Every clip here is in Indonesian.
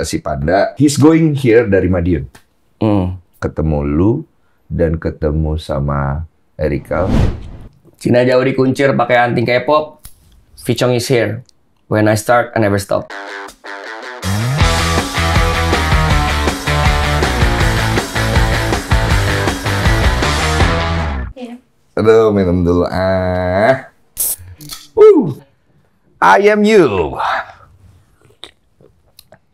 Si Panda, he's going here dari Madiun. Hmm. Ketemu lu dan ketemu sama Erika. Cina jauh dikuncir pakai anting K-pop. Vichong is here. When I start, I never stop. Aduh, minum dulu. I am you.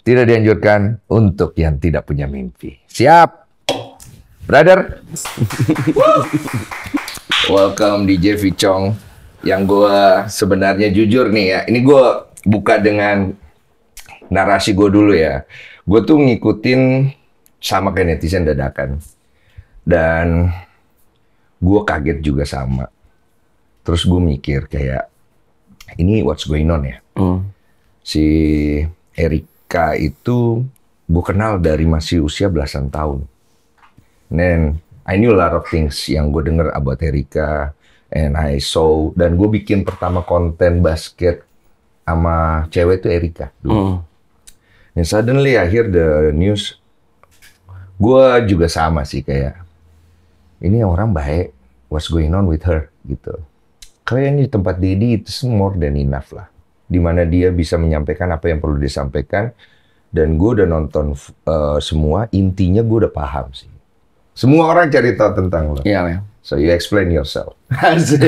Tidak dianjurkan untuk yang tidak punya mimpi. Siap, brother. Welcome DJ Vichong. Yang gue sebenarnya jujur nih ya. Ini gue buka dengan narasi gue dulu ya. Gue tuh ngikutin sama kayak netizen dadakan. Dan gue kaget juga sama. Terus gue mikir kayak, ini what's going on ya? Si Erika itu gue kenal dari masih usia belasan tahun. Then I knew a lot of things yang gue denger about Erika, and I saw, dan gue bikin pertama konten basket sama cewek itu Erika dulu. And suddenly I hear the news, gue juga sama sih kayak, ini orang baik, what's going on with her gitu. Kayaknya di tempat Dedi itu more than enough lah. Dimana dia bisa menyampaikan apa yang perlu disampaikan. Dan gue udah nonton semua, intinya gue udah paham sih. Semua orang cari tahu tentang lo. Iya, yeah, So you explain yourself. Asik.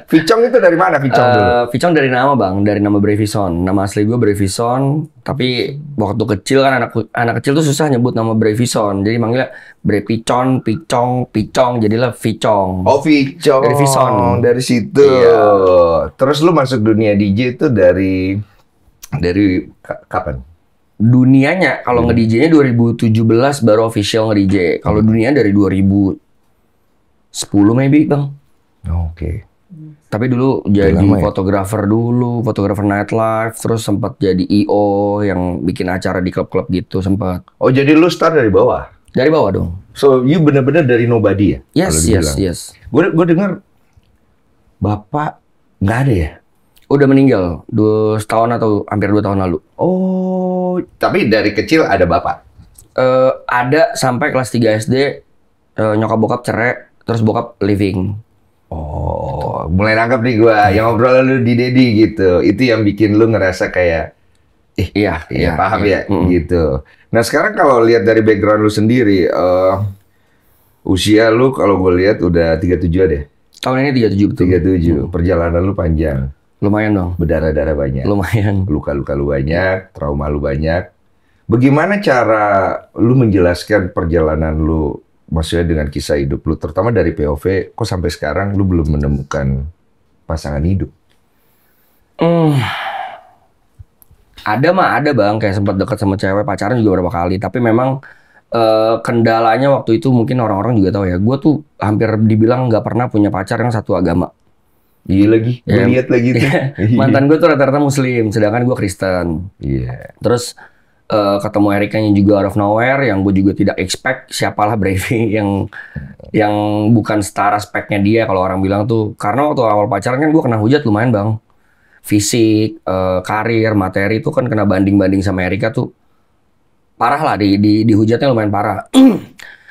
Vichong itu dari mana Vichong dulu? Vichong dari nama bang, dari nama Brevison. Nama asli gue Brevison. Tapi waktu kecil kan anak kecil tuh susah nyebut nama Brevison. Jadi manggilnya Brevison, Picong, jadilah Vichong. Oh Vichong. Dari Vison. Dari situ. Iya. Terus lu masuk dunia DJ itu dari kapan? Dunianya kalau nge-DJ-nya 2017 baru official nge-DJ. Kalau dunia dari 2010 maybe bang. Oke. Tapi dulu jadi lama ya? fotografer nightlife, terus sempat jadi IO yang bikin acara di klub-klub gitu sempat. Oh jadi lu start dari bawah? Dari bawah dong. So you bener-bener dari nobody ya? Yes. Gue dengar bapak nggak ada ya? Udah meninggal 2 tahun atau hampir 2 tahun lalu. Oh, tapi dari kecil ada bapak? Ada sampai kelas 3 SD, nyokap bokap cerai, terus bokap living. Oh, mulai nangkep nih gue. Yang ngobrol lu di Dedi gitu. Itu yang bikin lu ngerasa kayak, Iya, paham ya, gitu. Nah sekarang kalau lihat dari background lu sendiri, usia lu kalau gue lihat udah 37 deh. Tahun ini 37 betul. 37, perjalanan lu panjang. Lumayan dong. Berdarah-darah banyak. Lumayan. Luka-luka lu banyak, trauma lu banyak. Bagaimana cara lu menjelaskan perjalanan lu, maksudnya dengan kisah hidup lu, terutama dari POV, kok sampai sekarang lu belum menemukan pasangan hidup? Ada bang, kayak sempat dekat sama cewek, pacaran juga beberapa kali. Tapi memang kendalanya waktu itu mungkin orang-orang juga tahu ya. Gue tuh hampir dibilang nggak pernah punya pacar yang satu agama. Iya lagi, gue lihat lagi tuh. Mantan gue tuh rata-rata Muslim, sedangkan gue Kristen. Iya. Terus ketemu Erika-nya juga out of nowhere, yang gue juga tidak expect siapalah Brevi yang bukan setara speknya dia kalau orang bilang tuh. Karena waktu awal pacaran kan gue kena hujat lumayan bang. Fisik, karir, materi tuh kan kena banding-banding sama Erika tuh parah lah, di hujatnya lumayan parah.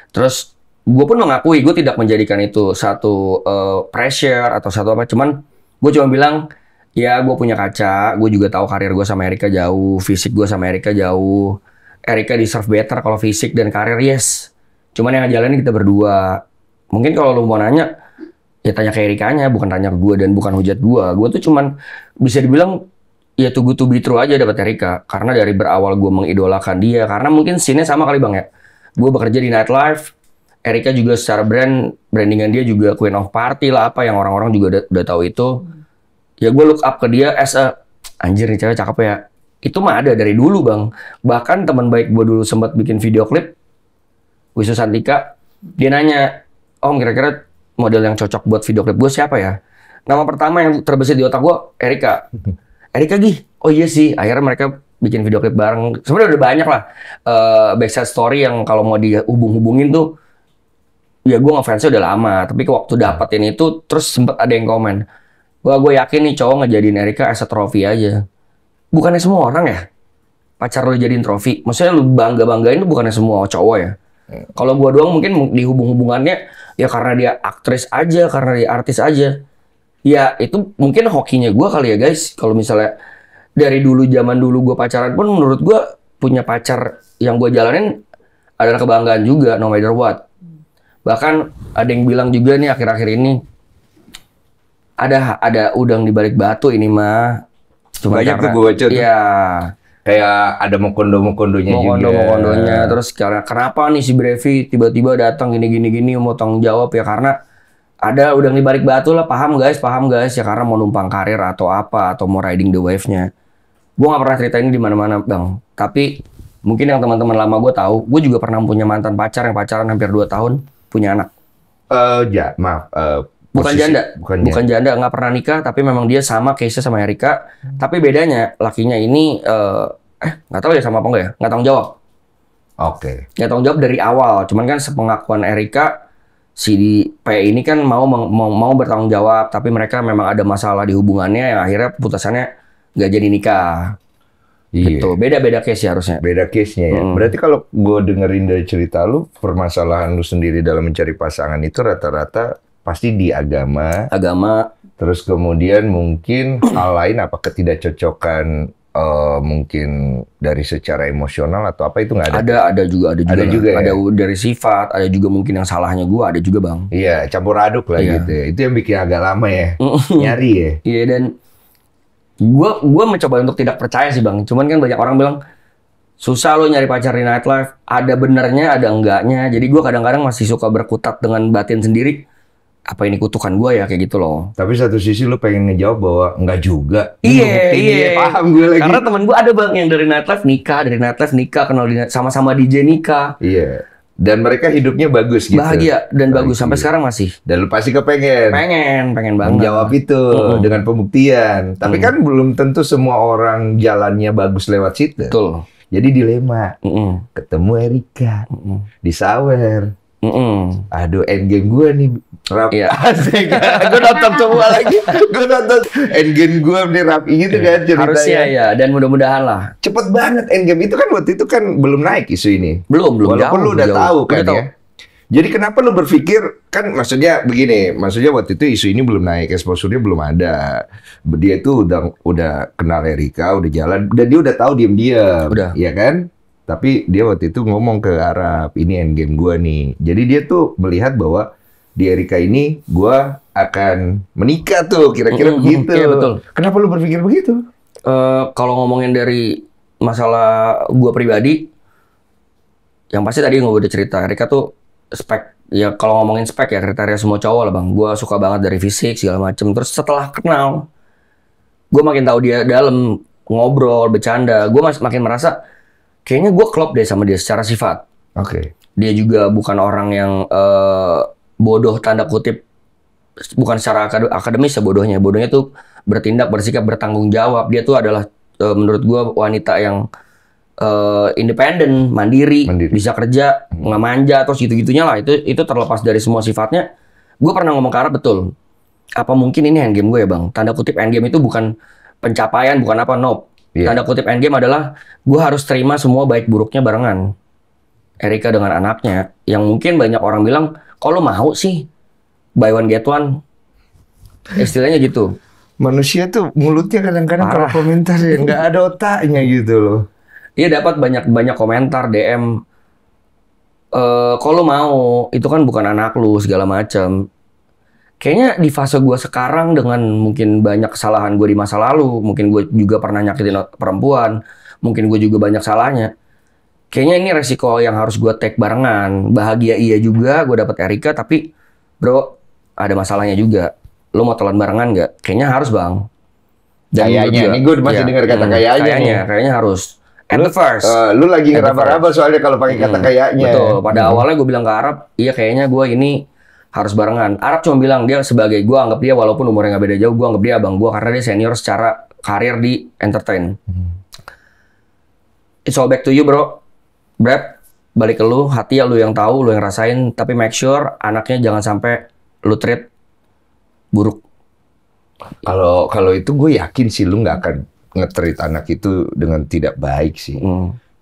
Terus gue pun mengakui gue tidak menjadikan itu satu pressure atau satu apa, cuman gue cuma bilang ya gue punya kaca, gue juga tahu karir gue sama Erika jauh, fisik gue sama Erika jauh. Erika deserve better kalau fisik dan karir, yes. Cuman yang ngejalanin kita berdua. Mungkin kalau lu mau nanya, ya tanya ke Erikanya, bukan tanya ke gue dan bukan hujat gue. Gue tuh cuman bisa dibilang ya too good to be true aja dapat Erika. Karena dari berawal gue mengidolakan dia, karena mungkin scene-nya sama kali bang ya. Gue bekerja di nightlife, Erika juga secara brandingan dia juga queen of party lah, apa yang orang-orang juga udah tahu itu. Ya gue look up ke dia as a, anjir nih cewek cakep ya. Itu mah ada dari dulu bang. Bahkan teman baik gue dulu sempat bikin video klip, Wisu Santika, dia nanya, Om kira-kira model yang cocok buat video klip gue siapa ya? Nama pertama yang terbesit di otak gue, Erika. Erika Gih, oh iya sih, akhirnya mereka bikin video klip bareng. Sebenarnya udah banyak lah backside story yang kalau mau dihubung-hubungin tuh, ya gue ngefansnya udah lama. Tapi waktu dapetin itu, terus sempet ada yang komen, wah gue yakin nih cowok ngejadiin Erika as a trophy aja. Bukannya semua orang ya? pacar lu jadiin trofi. Maksudnya lu bangga-banggain itu bukannya semua cowok ya. Kalau gua doang mungkin di hubungannya ya karena dia aktris aja, karena dia artis aja. Ya itu mungkin hokinya gua kali ya guys. Kalau misalnya dari dulu zaman dulu gua pacaran pun menurut gua punya pacar yang gua jalanin adalah kebanggaan juga no matter what. Bahkan ada yang bilang juga nih akhir-akhir ini ada udang di balik batu ini mah. Cuma Banyak tuh gue baca tuh. Iya. Kayak ada mokondo-mokondonya juga. Mokondo-mokondonya. Terus kenapa nih si Brevi tiba-tiba datang gini mau tanggung jawab ya karena ada udang di balik batu lah, paham guys ya karena mau numpang karir atau apa atau mau riding the wave-nya. Gue nggak pernah cerita ini di mana-mana bang. Tapi mungkin yang teman-teman lama gue tahu, gue juga pernah punya mantan pacar yang pacaran hampir 2 tahun punya anak. Maaf. Bukan janda, nggak pernah nikah, tapi memang dia sama case-nya sama Erika. Tapi bedanya, lakinya ini, nggak tahu ya sama apa enggak ya, nggak tanggung jawab. Oke. Nggak tanggung jawab dari awal, cuman kan sepengakuan Erika, si P ini kan mau bertanggung jawab, tapi mereka memang ada masalah di hubungannya yang akhirnya putusannya nggak jadi nikah. Iya. Gitu, beda-beda case ya harusnya. Beda case-nya ya. Berarti kalau gue dengerin dari cerita lu, permasalahan lu sendiri dalam mencari pasangan itu rata-rata pasti di agama, terus kemudian mungkin hal lain apa ketidakcocokan mungkin dari secara emosional atau apa itu nggak ada? Ada juga ya? Ada dari sifat, ada juga mungkin yang salahnya gua, ada juga bang. Iya, campur aduk lah gitu ya. Itu yang bikin agak lama ya, nyari ya. Iya dan gua mencoba untuk tidak percaya sih bang. Cuman kan banyak orang bilang susah lo nyari pacar di nightlife. Ada benernya, ada enggaknya. Jadi gua kadang-kadang masih suka berkutat dengan batin sendiri. Apa ini kutukan gue ya kayak gitu loh. Tapi satu sisi lu pengen ngejawab bahwa enggak juga. Iya. Paham gue lagi. Karena teman gue ada bang yang dari nightlife nikah, kenal sama-sama DJ nikah. Iya. Dan mereka hidupnya bagus gitu. Bahagia dan bagus sampai sekarang masih. Dan lu pasti kepengen. Pengen banget. Menjawab itu dengan pembuktian. Tapi kan belum tentu semua orang jalannya bagus lewat situ. Betul. Jadi dilema. Ketemu Erika. Disawer. Aduh, endgame gue nih. Iya. Asik. Gue nonton semua lagi. Gue nonton endgame gue nih rapi gitu kan ceritanya. Harusnya ya, dan mudah-mudahan lah. Cepet banget endgame itu kan waktu itu kan belum naik isu ini. Belum Walaupun lu udah tahu kan udah ya. Jadi kenapa lu berpikir kan maksudnya begini, maksudnya waktu itu isu ini belum naik, exposure-nya belum ada. Dia itu udah kenal Erika, udah jalan, dan dia udah tahu diam-diam, ya kan? Tapi dia waktu itu ngomong ke Arab, ini endgame gue nih. Jadi dia tuh melihat bahwa di Erika ini gue akan menikah tuh, kira-kira begitu. Iya betul. Kenapa lu berpikir begitu? Kalau ngomongin dari masalah gue pribadi, yang pasti tadi gue udah cerita, Erika tuh spek. Ya kalau ngomongin spek ya kriteria semua cowok lah bang. Gue suka banget dari fisik segala macem. Terus setelah kenal, gue makin tahu dia dalam ngobrol, bercanda. Gue makin merasa kayaknya gue klop deh sama dia secara sifat. Oke. Dia juga bukan orang yang bodoh tanda kutip, bukan secara akademis ya bodohnya. Bodohnya tuh bertindak, bersikap, bertanggung jawab. Dia tuh adalah menurut gue wanita yang independen, mandiri, bisa kerja, nggak manja, terus gitu-gitunya lah. Itu terlepas dari semua sifatnya. Gue pernah ngomong ke Arab betul. Apa mungkin ini endgame gue ya bang? Tanda kutip endgame itu bukan pencapaian, bukan apa, nope. Tanda kutip endgame adalah gue harus terima semua baik buruknya barengan. Erika dengan anaknya, yang mungkin banyak orang bilang, kok lo mau sih buy one get one? Istilahnya gitu. Manusia tuh mulutnya kadang-kadang kalau komentar ya nggak ada otaknya gitu loh. Iya dapat banyak komentar DM. Kok lo mau? Itu kan bukan anak lu segala macam. Kayaknya di fase gue sekarang dengan mungkin banyak kesalahan gue di masa lalu, mungkin gue juga pernah nyakitin perempuan, mungkin gue juga banyak salahnya. Kayaknya ini resiko yang harus gue take barengan. Bahagia iya juga, gue dapet Erika, tapi bro ada masalahnya juga. Lo mau telan barengan nggak? Kayaknya harus bang. Dan kayaknya, ini gue masih dengar kata kayaknya harus. At the first. Lu lagi ngeraba-raba soalnya kalau pakai kata kayaknya. Betul. Pada awalnya gue bilang ke Arab, iya kayaknya gue ini harus barengan. Arab cuma bilang dia sebagai gue anggap dia walaupun umurnya nggak beda jauh, gue anggap dia abang gue karena dia senior secara karir di entertain. It's all back to you bro. Brad, balik ke lu, hati ya lu yang tahu, lu yang rasain, tapi make sure anaknya jangan sampai lu treat buruk. Kalau itu gue yakin sih lu nggak nge-treat anak itu dengan tidak baik sih.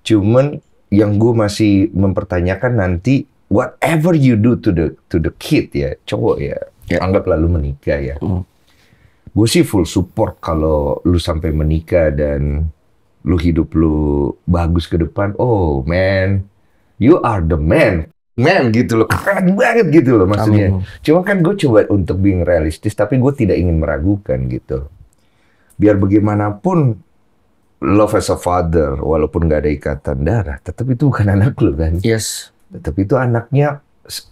Cuman yang gue masih mempertanyakan nanti whatever you do to the kid ya, cowok ya, anggaplah lu menikah ya. Gue sih full support kalau lu sampai menikah dan lu hidup lu bagus ke depan. Oh man, you are the man gitu loh, keren banget gitu loh maksudnya. Cuma kan gue coba untuk being realistis, tapi gue tidak ingin meragukan gitu. Biar bagaimanapun, love as a father, walaupun gak ada ikatan darah, tetap itu bukan anak lu kan. Yes. Tetap itu anaknya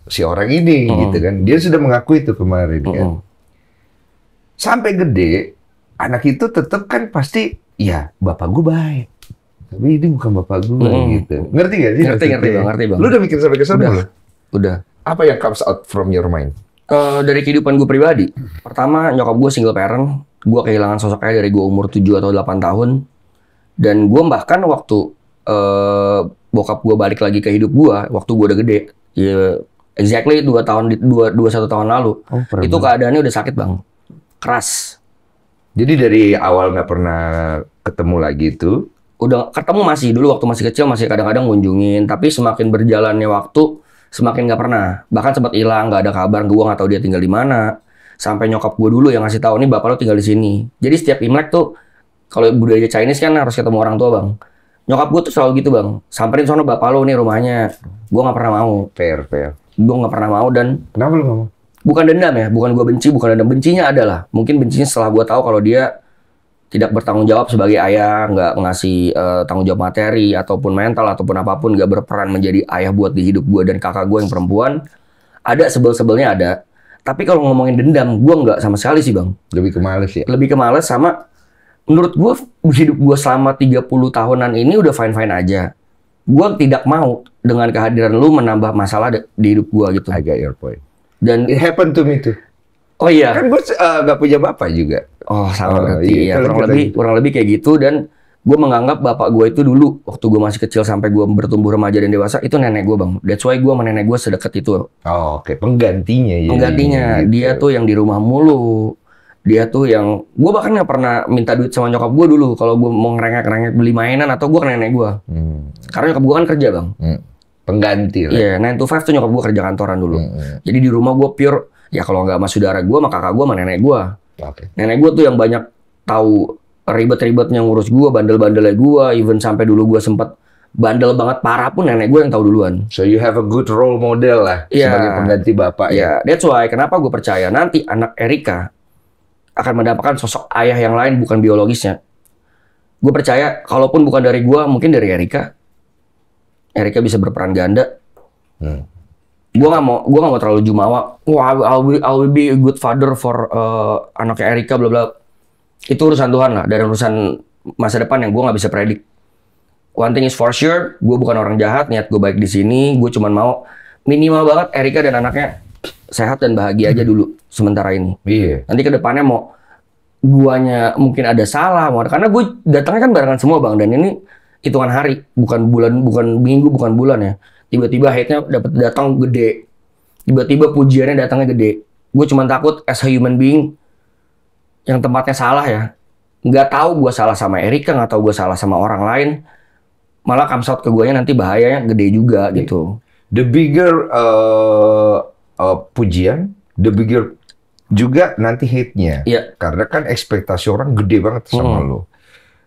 si orang ini gitu kan. Dia sudah mengakui itu kemarin kan. Sampai gede, anak itu tetap kan pasti, ya bapak gue baik. Tapi ini bukan bapak gue gitu. Ngerti gak sih? Ngerti bang. Lu udah mikir sampai ke sana belum? Udah. Apa yang comes out from your mind? Dari kehidupan gue pribadi, pertama nyokap gue single parent, gue kehilangan sosok ayah dari gue umur 7 atau 8 tahun. Dan gue bahkan waktu bokap gue balik lagi ke hidup gue, waktu gue udah gede, ya exactly 1 tahun lalu, itu keadaannya udah sakit bang, keras. Jadi dari awal nggak pernah ketemu lagi itu? Udah ketemu masih dulu waktu masih kecil, masih kadang-kadang ngunjungin, tapi semakin berjalannya waktu semakin nggak pernah, bahkan sempat hilang, nggak ada kabar, gue nggak tahu dia tinggal di mana. Sampai nyokap gue dulu yang ngasih tahu nih bapak lo tinggal di sini. Jadi setiap Imlek tuh kalau budaya Chinese kan harus ketemu orang tua bang. Nyokap gue tuh selalu gitu bang, samperin sono bapak lo nih rumahnya. Gue nggak pernah mau. Fair. Gue nggak pernah mau dan. Kenapa lu nggak mau? Bukan dendam ya, bukan gue benci, bukan dendam. Bencinya adalah, mungkin bencinya setelah gue tahu kalau dia tidak bertanggung jawab sebagai ayah, nggak ngasih tanggung jawab materi ataupun mental ataupun apapun, nggak berperan menjadi ayah buat di hidup gue dan kakak gue yang perempuan. Ada sebel-sebelnya ada. Tapi kalau ngomongin dendam, gue nggak sama sekali sih bang. Lebih ke males ya? Lebih ke males sama, menurut gue hidup gue selama 30 tahunan ini udah fine-fine aja. Gue tidak mau dengan kehadiran lu menambah masalah di hidup gue gitu. I get your point. Dan it happened to me too. Oh iya. Kan gue nggak punya bapak juga. Oh sama berarti. Iya, kurang lebih kayak gitu. Dan gue menganggap bapak gue itu dulu waktu gue masih kecil sampai gue bertumbuh remaja dan dewasa itu nenek gue bang. That's why gue sama nenek gue sedekat itu. Oh oke. Penggantinya ya. Penggantinya gitu. Dia tuh yang di rumah mulu. Dia tuh yang gue bahkan nggak pernah minta duit sama nyokap gue dulu kalau gue mau ngerengek beli mainan atau gue ke nenek gue. Karena nyokap gue kan kerja bang. Pengganti lah. Iya, 9 to 5 tuh nyokap gue kerja kantoran dulu. Jadi di rumah gue pure, ya kalau nggak sama saudara gue, sama kakak gue, sama nenek gue. Nenek gue tuh yang banyak tahu ribet-ribetnya ngurus gue, bandel-bandelnya gue, even sampai dulu gue sempet bandel banget parah pun nenek gue yang tahu duluan. So you have a good role model lah sebagai pengganti bapak ya. That's why kenapa gue percaya nanti anak Erika akan mendapatkan sosok ayah yang lain bukan biologisnya. Gue percaya kalaupun bukan dari gue, mungkin dari Erika bisa berperan ganda. Gue nggak mau terlalu jumawa. Wah, I'll be a good father for anaknya Erika, bla bla. Itu urusan Tuhan lah, dan urusan masa depan yang gue nggak bisa predik. One thing is for sure, gue bukan orang jahat, niat gue baik di sini. Gue cuma mau minimal banget Erika dan anaknya sehat dan bahagia aja dulu sementara ini. Iya. Nanti ke depannya mau guanya mungkin ada salah, karena gue datangnya kan barengan semua bang, dan ini hitungan hari, bukan bulan, bukan minggu, bukan bulan ya. Tiba-tiba hate-nya datang gede. Tiba-tiba pujiannya datangnya gede. Gue cuma takut as a human being yang tempatnya salah ya. Nggak tahu gue salah sama Erika, nggak tahu gue salah sama orang lain. Malah comes out ke guanya nanti bahayanya gede juga gitu. The bigger pujian, the bigger juga nanti hate-nya. Iya. Karena kan ekspektasi orang gede banget sama lo.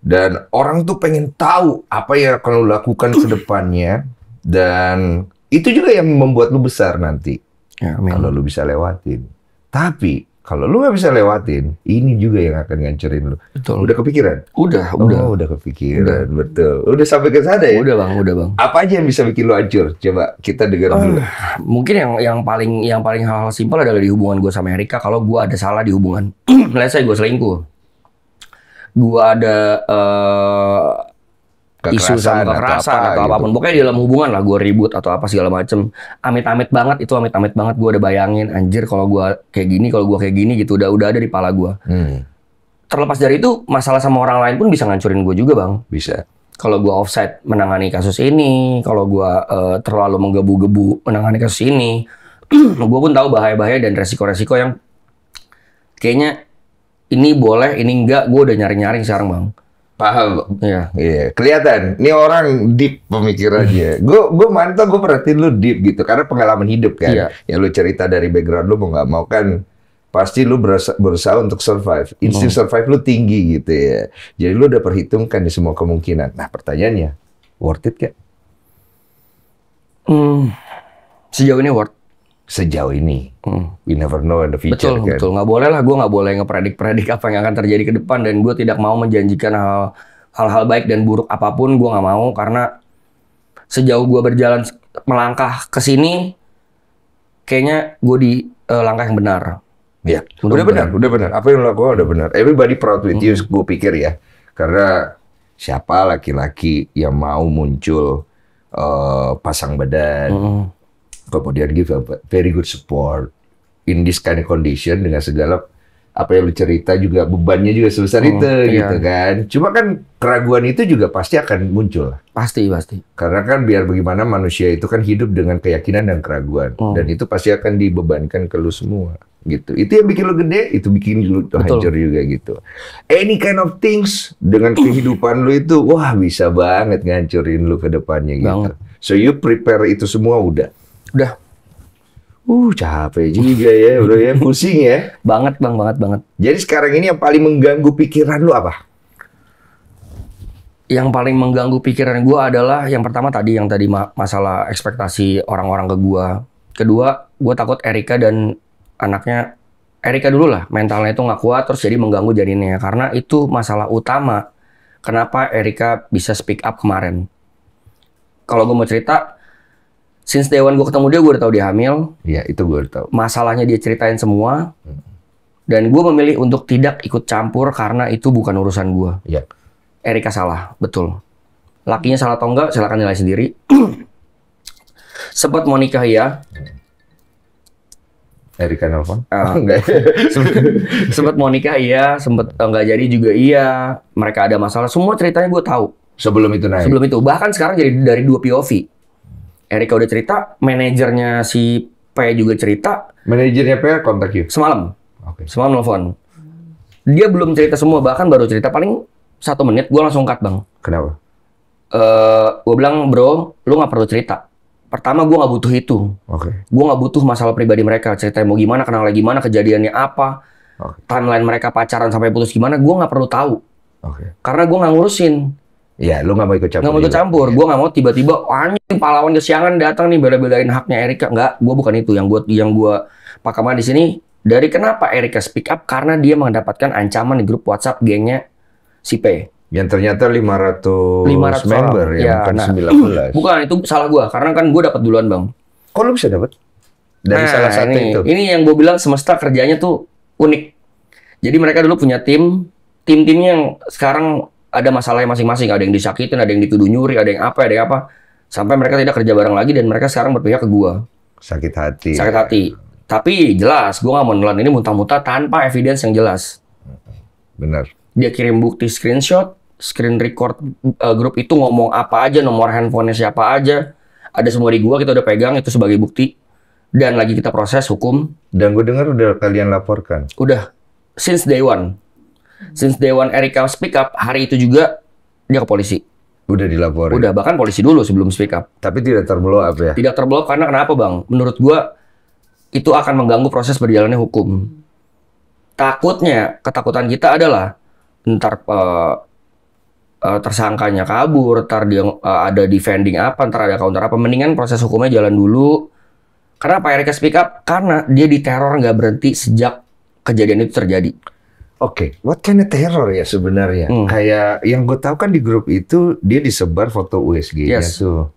Dan orang tuh pengen tahu apa yang akan lo lakukan ke depannya. Dan itu juga yang membuat lo besar nanti. Ya, kalau lo bisa lewatin. Tapi kalau lo nggak bisa lewatin, ini juga yang akan ngancurin lo. Betul. Udah kepikiran? Udah. Udah kepikiran, betul. Udah sampai ke sana ya? Udah bang. Apa aja yang bisa bikin lo hancur? Coba kita dengar dulu. Mungkin yang paling hal-hal simpel adalah di hubungan gue sama Erika. Kalau gue ada salah di hubungan, let's say gue selingkuh. Gue ada isu sama kekerasan atau apapun. Pokoknya di dalam hubungan lah gue ribut atau apa segala macem. Amit-amit banget itu, amit-amit banget. Gue udah bayangin, anjir kalau gue kayak gini gitu. Udah ada di pala gue. Terlepas dari itu, masalah sama orang lain pun bisa ngancurin gue juga bang. Bisa. Kalau gue offside menangani kasus ini, kalau gue terlalu menggebu-gebu menangani kasus ini, gue pun tahu bahaya-bahaya dan resiko-resiko yang kayaknya ini boleh, ini enggak. Gue udah nyaring-nyaring sekarang bang. Paham. Iya. Iya, kelihatan. Ini orang deep pemikirannya. Gue mantap, gue perhatiin lu deep gitu. Karena pengalaman hidup kan. Iya. Yang lu cerita dari background lu mau nggak mau kan. Pasti lu berusaha untuk survive. Insting survive lu tinggi gitu ya. Jadi lu udah perhitungkan di semua kemungkinan. Nah pertanyaannya, worth it gak? Sejauh ini worth. Sejauh ini. We never know in the future Betul, kan. betul. Nggak boleh lah, gue nggak boleh ngepredik-predik apa yang akan terjadi ke depan, dan gue tidak mau menjanjikan hal-hal baik dan buruk apapun, gue nggak mau, karena sejauh gue berjalan melangkah ke sini, kayaknya gue di langkah yang benar. Ya, udah benar. Apa yang lo lakukan udah benar. Everybody proud with you, gue pikir ya. Karena siapa laki-laki yang mau muncul pasang badan, kemudian give a very good support in this kind of condition dengan segala apa yang lu cerita juga bebannya juga sebesar itu gitu kan. Cuma kan keraguan itu juga pasti akan muncul. Pasti. Karena kan biar bagaimana manusia itu kan hidup dengan keyakinan dan keraguan. Dan itu pasti akan dibebankan ke lu semua gitu. Itu yang bikin lu gede, itu bikin lu hancur juga gitu. Any kind of things dengan kehidupan lu itu, wah bisa banget ngancurin lu ke depannya gitu. So you prepare itu semua udah. Capek juga ya, udah ya, pusing ya. Banget. Jadi sekarang ini yang paling mengganggu pikiran lu apa? Yang paling mengganggu pikiran gue adalah yang pertama tadi, masalah ekspektasi orang-orang ke gue. Kedua, gue takut Erika dan anaknya, Erika dulu lah, mentalnya itu nggak kuat, terus jadi mengganggu janinnya. Karena itu masalah utama, kenapa Erika bisa speak up kemarin. Kalau gue mau cerita, since day one gue ketemu dia, gue udah tahu dia hamil. Iya, itu gue udah tahu. Masalahnya dia ceritain semua. Dan gue memilih untuk tidak ikut campur karena itu bukan urusan gue. Iya. Erika salah, betul. Lakinya salah atau enggak, silakan nilai sendiri. Sempat mau nikah ya. Erika nelfon? Enggak. Sempat mau nikah iya, sempat enggak jadi juga iya. Mereka ada masalah, semua ceritanya gue tahu. Sebelum itu naik? Sebelum itu. Bahkan sekarang jadi dari 2 POV. Erika udah cerita, manajernya si P juga cerita. Manajernya P kontak you? Semalam. Okay. Semalam nelfon. Dia belum cerita semua, bahkan baru cerita paling 1 menit, gue langsung cut, Bang. Kenapa? Gue bilang, bro, lu nggak perlu cerita. Pertama, gue nggak butuh itu. Gue nggak butuh masalah pribadi mereka. Ceritanya mau gimana, kenal lagi gimana, kejadiannya apa, timeline mereka pacaran sampai putus gimana, gue nggak perlu tahu. Karena gue nggak ngurusin. Ya, lu nggak mau ikut campur. Nggak mau ikut campur. Gue nggak mau tiba-tiba anjing pahlawan kesiangan datang nih bela-belain haknya Erika. Nggak, gue bukan itu. Yang gue pakama di sini dari kenapa Erika speak up, karena dia mendapatkan ancaman di grup WhatsApp gengnya si P. Yang ternyata 500 member ya, bukan 19. Bukan, itu salah gue. Karena kan gue dapat duluan, Bang. Kok lu bisa dapat? Dari salah satu itu? Ini yang gue bilang semesta kerjanya tuh unik. Jadi mereka dulu punya tim-timnya yang sekarang ada masalahnya masing-masing. Ada yang disakitin, ada yang dituduh nyuri, ada yang apa. Sampai mereka tidak kerja bareng lagi dan mereka sekarang berpihak ke gue. Sakit hati. Tapi jelas, gue nggak mau nelan ini muntah-muntah tanpa evidence yang jelas. Benar. Dia kirim bukti screenshot, screen record grup itu ngomong apa aja, nomor handphonenya siapa aja. Ada semua di gue, kita udah pegang itu sebagai bukti. Dan lagi kita proses hukum. Dan gue dengar udah kalian laporkan. Udah, since day one. Since day one Erika speak up, hari itu juga dia ke polisi. Udah dilaporin? Udah, bahkan polisi dulu sebelum speak up. Tapi tidak terblow up ya? Tidak terblow up karena kenapa, Bang? Menurut gua itu akan mengganggu proses berjalannya hukum. Ketakutan kita adalah ntar tersangkanya kabur, ntar dia ada defending apa, ntar ada counter apa. Mendingan proses hukumnya jalan dulu. Kenapa Erika speak up? Karena dia diteror nggak berhenti sejak kejadian itu terjadi. Oke, what kind of terror ya sebenarnya? Kayak yang gue tahu kan di grup itu dia disebar foto USG-nya tuh.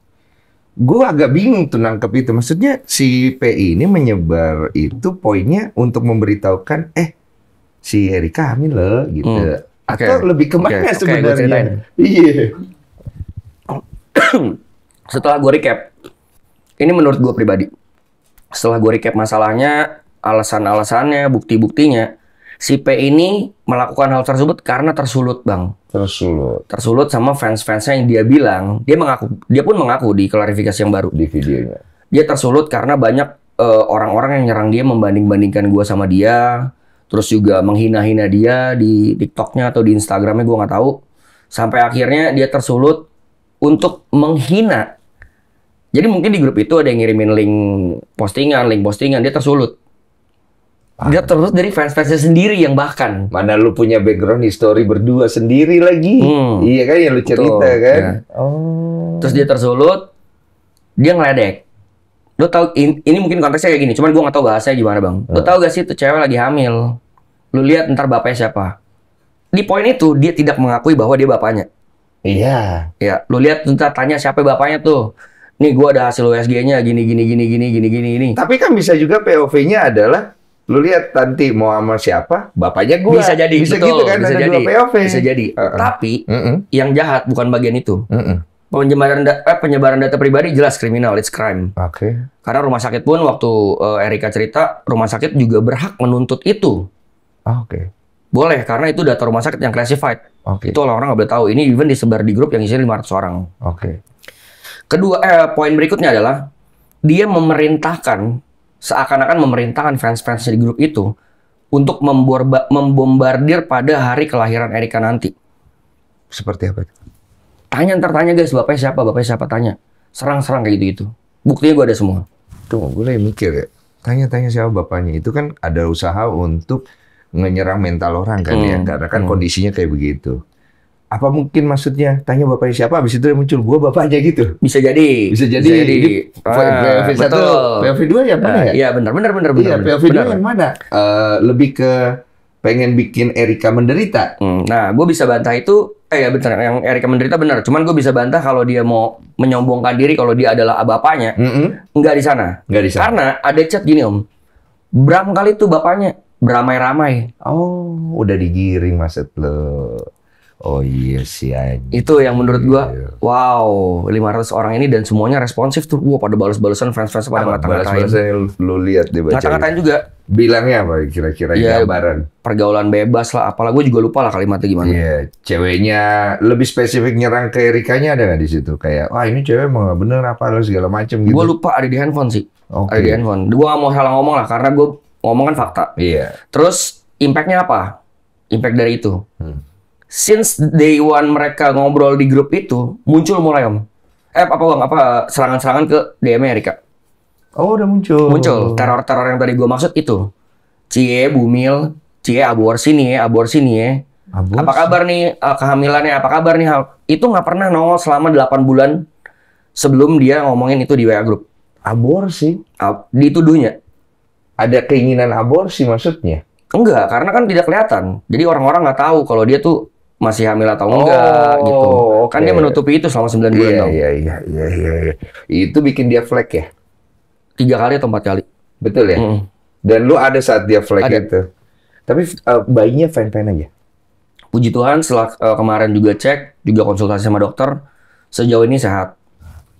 Gue agak bingung tuh nangkep itu. Maksudnya si PI ini menyebar itu poinnya untuk memberitahukan, si Erika hamil loh gitu. Atau lebih kemana sebenarnya? Iya. Setelah gue recap, ini menurut gue pribadi. Setelah gue recap masalahnya, alasan-alasannya, bukti-buktinya, si P ini melakukan hal tersebut karena tersulut, Bang. Tersulut sama fans-fansnya yang dia bilang, dia pun mengaku di klarifikasi yang baru di videonya. Dia tersulut karena banyak orang-orang yang nyerang dia, membanding-bandingkan gua sama dia, terus juga menghina-hina dia di TikToknya atau di Instagramnya, gua nggak tahu. Sampai akhirnya dia tersulut untuk menghina. Jadi mungkin di grup itu ada yang ngirimin link postingan, dia tersulut. Dia tersulut dari fans-fansnya sendiri yang bahkan. Mana lu punya background history berdua sendiri lagi. Iya kan yang lu cerita kan. Ya. Terus dia tersulut, dia ngeledek. Lo tau, ini mungkin konteksnya kayak gini, cuman gue gak tau bahasanya gimana bang. Lo tau gak sih tuh cewek lagi hamil? Lo lihat ntar bapaknya siapa? Di poin itu dia tidak mengakui bahwa dia bapaknya. Iya. Ya, lo lihat ntar tanya siapa bapaknya tuh. Nih gue ada hasil USG-nya gini. Tapi kan bisa juga POV-nya adalah lu lihat nanti mau sama siapa, bapaknya gua. Bisa jadi, bisa betul, gitu kan, bisa ada jadi, dua POV. bisa jadi. Tapi yang jahat bukan bagian itu. Penyebaran data pribadi jelas kriminal, it's crime. Oke. Karena rumah sakit pun waktu Erika cerita, rumah sakit juga berhak menuntut itu. Oke. Boleh, karena itu data rumah sakit yang classified. Oke. Itu orang nggak boleh tahu. Ini even disebar di grup yang isinya 500 orang. Oke. Kedua, poin berikutnya adalah dia memerintahkan, seakan-akan memerintahkan fans-fansnya di grup itu untuk membombardir pada hari kelahiran Erika nanti. Seperti apa? Tanya guys, bapaknya siapa, tanya. Serang-serang kayak gitu-gitu. Buktinya gue ada semua. Tuh, gue lagi mikir ya. Tanya-tanya siapa bapaknya. Itu kan ada usaha untuk menyerang mental orang kan ya. Karena kan kondisinya kayak begitu. Apa mungkin maksudnya tanya bapaknya siapa, habis itu dia muncul gua bapaknya gitu? Bisa jadi. POV 1, POV 2 yang mana ya? Iya benar. Iya, POV 2 yang mana? Lebih ke pengen bikin Erika menderita. Nah, gue bisa bantah itu. Ya benar, yang Erika menderita benar. Cuman gue bisa bantah kalau dia mau menyombongkan diri kalau dia adalah bapaknya. Nggak di sana. Karena ada chat gini om. Bram kali itu bapaknya beramai-ramai. Oh, udah digiring maksud lo. Oh iya sih anjing. Itu yang menurut gua, wow, 500 orang ini dan semuanya responsif tuh. Wah, pada balas-balasan fans-fans pada ngata-ngatain. Balas-balasan lu lihat deh baca. Ngata-ngatain juga. Bilangnya apa kira-kira ya, gambaran? Pergaulan bebas lah, apalah gue juga lupa lah kalimatnya gimana. Iya, ceweknya lebih spesifik nyerang ke Erikanya ada nggak di situ? Kayak, wah ini cewek mau nggak bener apa lo segala macem gitu. Gue lupa, ada di handphone sih. Okay. Ada di handphone. Gue nggak mau salah ngomong lah karena gue ngomong kan fakta. Iya. Terus impact-nya apa? Impact dari itu. Since day one mereka ngobrol di grup itu, muncul mulai om. Serangan-serangan ke DM Erika. Oh udah muncul. Muncul. Teror-teror yang tadi gue maksud itu. Cie, Bumil, Cie, aborsi nih ya. Apa kabar nih kehamilannya, apa kabar nih hal. Itu nggak pernah nongol selama 8 bulan sebelum dia ngomongin itu di WA Group. Aborsi? Dituduhnya. Ada keinginan aborsi maksudnya? Enggak, karena kan tidak kelihatan. Jadi orang-orang nggak tahu kalau dia tuh masih hamil atau enggak gitu. Okay. Kan dia menutupi itu selama 9 bulan dong. Iya. Itu bikin dia flag ya? 3 kali atau 4 kali. Betul ya? Dan lu ada saat dia flag itu? Tapi bayinya fine-fine aja? Puji Tuhan setelah kemarin juga cek, juga konsultasi sama dokter, sejauh ini sehat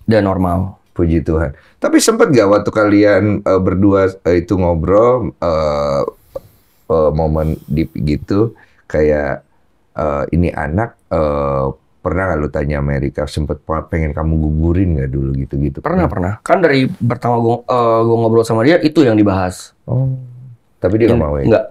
dan normal. Puji Tuhan. Tapi sempat nggak waktu kalian berdua itu ngobrol, momen deep gitu, kayak ini anak pernah nggak lu tanya Amerika sempet pengen kamu gugurin nggak dulu gitu-gitu? Pernah. Kan dari pertama gue ngobrol sama dia itu yang dibahas. Oh, tapi dia nggak mau ya? Nggak.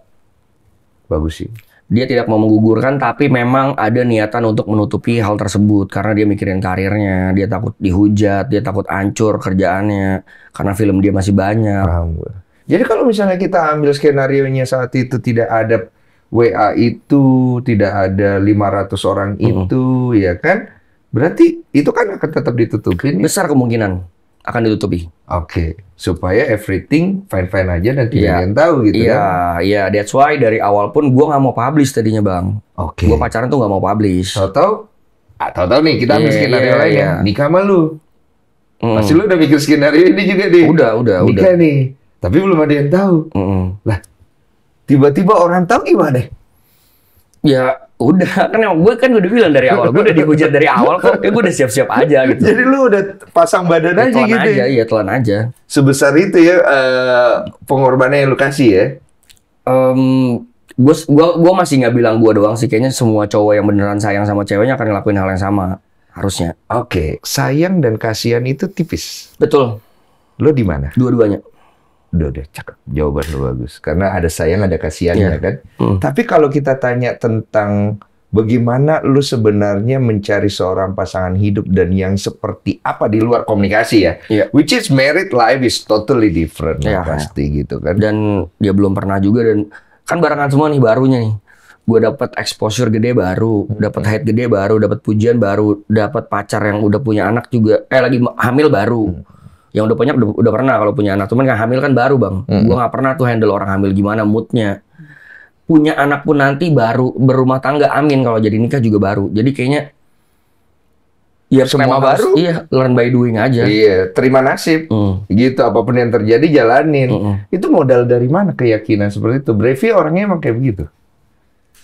Bagus sih. Dia tidak mau menggugurkan, tapi memang ada niatan untuk menutupi hal tersebut karena dia mikirin karirnya, dia takut dihujat, dia takut hancur kerjaannya karena film dia masih banyak. Paham gue. Jadi kalau misalnya kita ambil skenarionya saat itu tidak ada WA itu, tidak ada 500 orang itu, ya kan? Berarti itu kan akan tetap ditutupin. Besar kemungkinan akan ditutupi. Oke, supaya everything fine-fine aja dan tidak ada yang tahu gitu kan? Iya, that's why dari awal pun gue nggak mau publish tadinya bang. Oke. Gue pacaran tuh nggak mau publish. Tahu-tahu nih kita ambil skenario lainnya. Nikah sama lu. Pasti lu udah mikir skenario ini juga deh. Udah. Nikah nih. Tapi belum ada yang tahu. Lah, tiba-tiba orang tahu gimana? Ya udah, kan gue udah bilang dari awal, gue udah dihujat dari awal kok, gue udah siap-siap aja gitu. Jadi lu udah pasang badan aja gitu. Iya, telan aja. Sebesar itu ya pengorbanan yang lu kasih ya? Gue masih nggak bilang gue doang sih, kayaknya semua cowok yang beneran sayang sama ceweknya akan ngelakuin hal yang sama, harusnya. Oke, sayang dan kasihan itu tipis. Betul. Lu di mana? Dua-duanya. Udah cakep, jawaban lu bagus. Karena ada sayang, ada kasihannya kan. Tapi kalau kita tanya tentang bagaimana lu sebenarnya mencari seorang pasangan hidup dan yang seperti apa di luar komunikasi ya. Iya. Which is married life is totally different Iya, pasti gitu kan. Dan dia belum pernah juga, dan kan barengan semua nih barunya nih. Gue dapat exposure gede baru, dapat height gede baru, dapat pujian baru, dapat pacar yang udah punya anak juga, lagi hamil baru. Yang udah punya udah pernah kalau punya anak, cuman kan hamil kan baru bang. Gue nggak pernah tuh handle orang hamil gimana moodnya. Punya anak pun nanti baru, berumah tangga, amin, kalau jadi nikah juga baru. Jadi kayaknya ya Semua baru. Iya, learn by doing aja. Iya, terima nasib. Gitu, apapun yang terjadi jalanin. Itu modal dari mana keyakinan seperti itu? Brevi orangnya emang kayak begitu.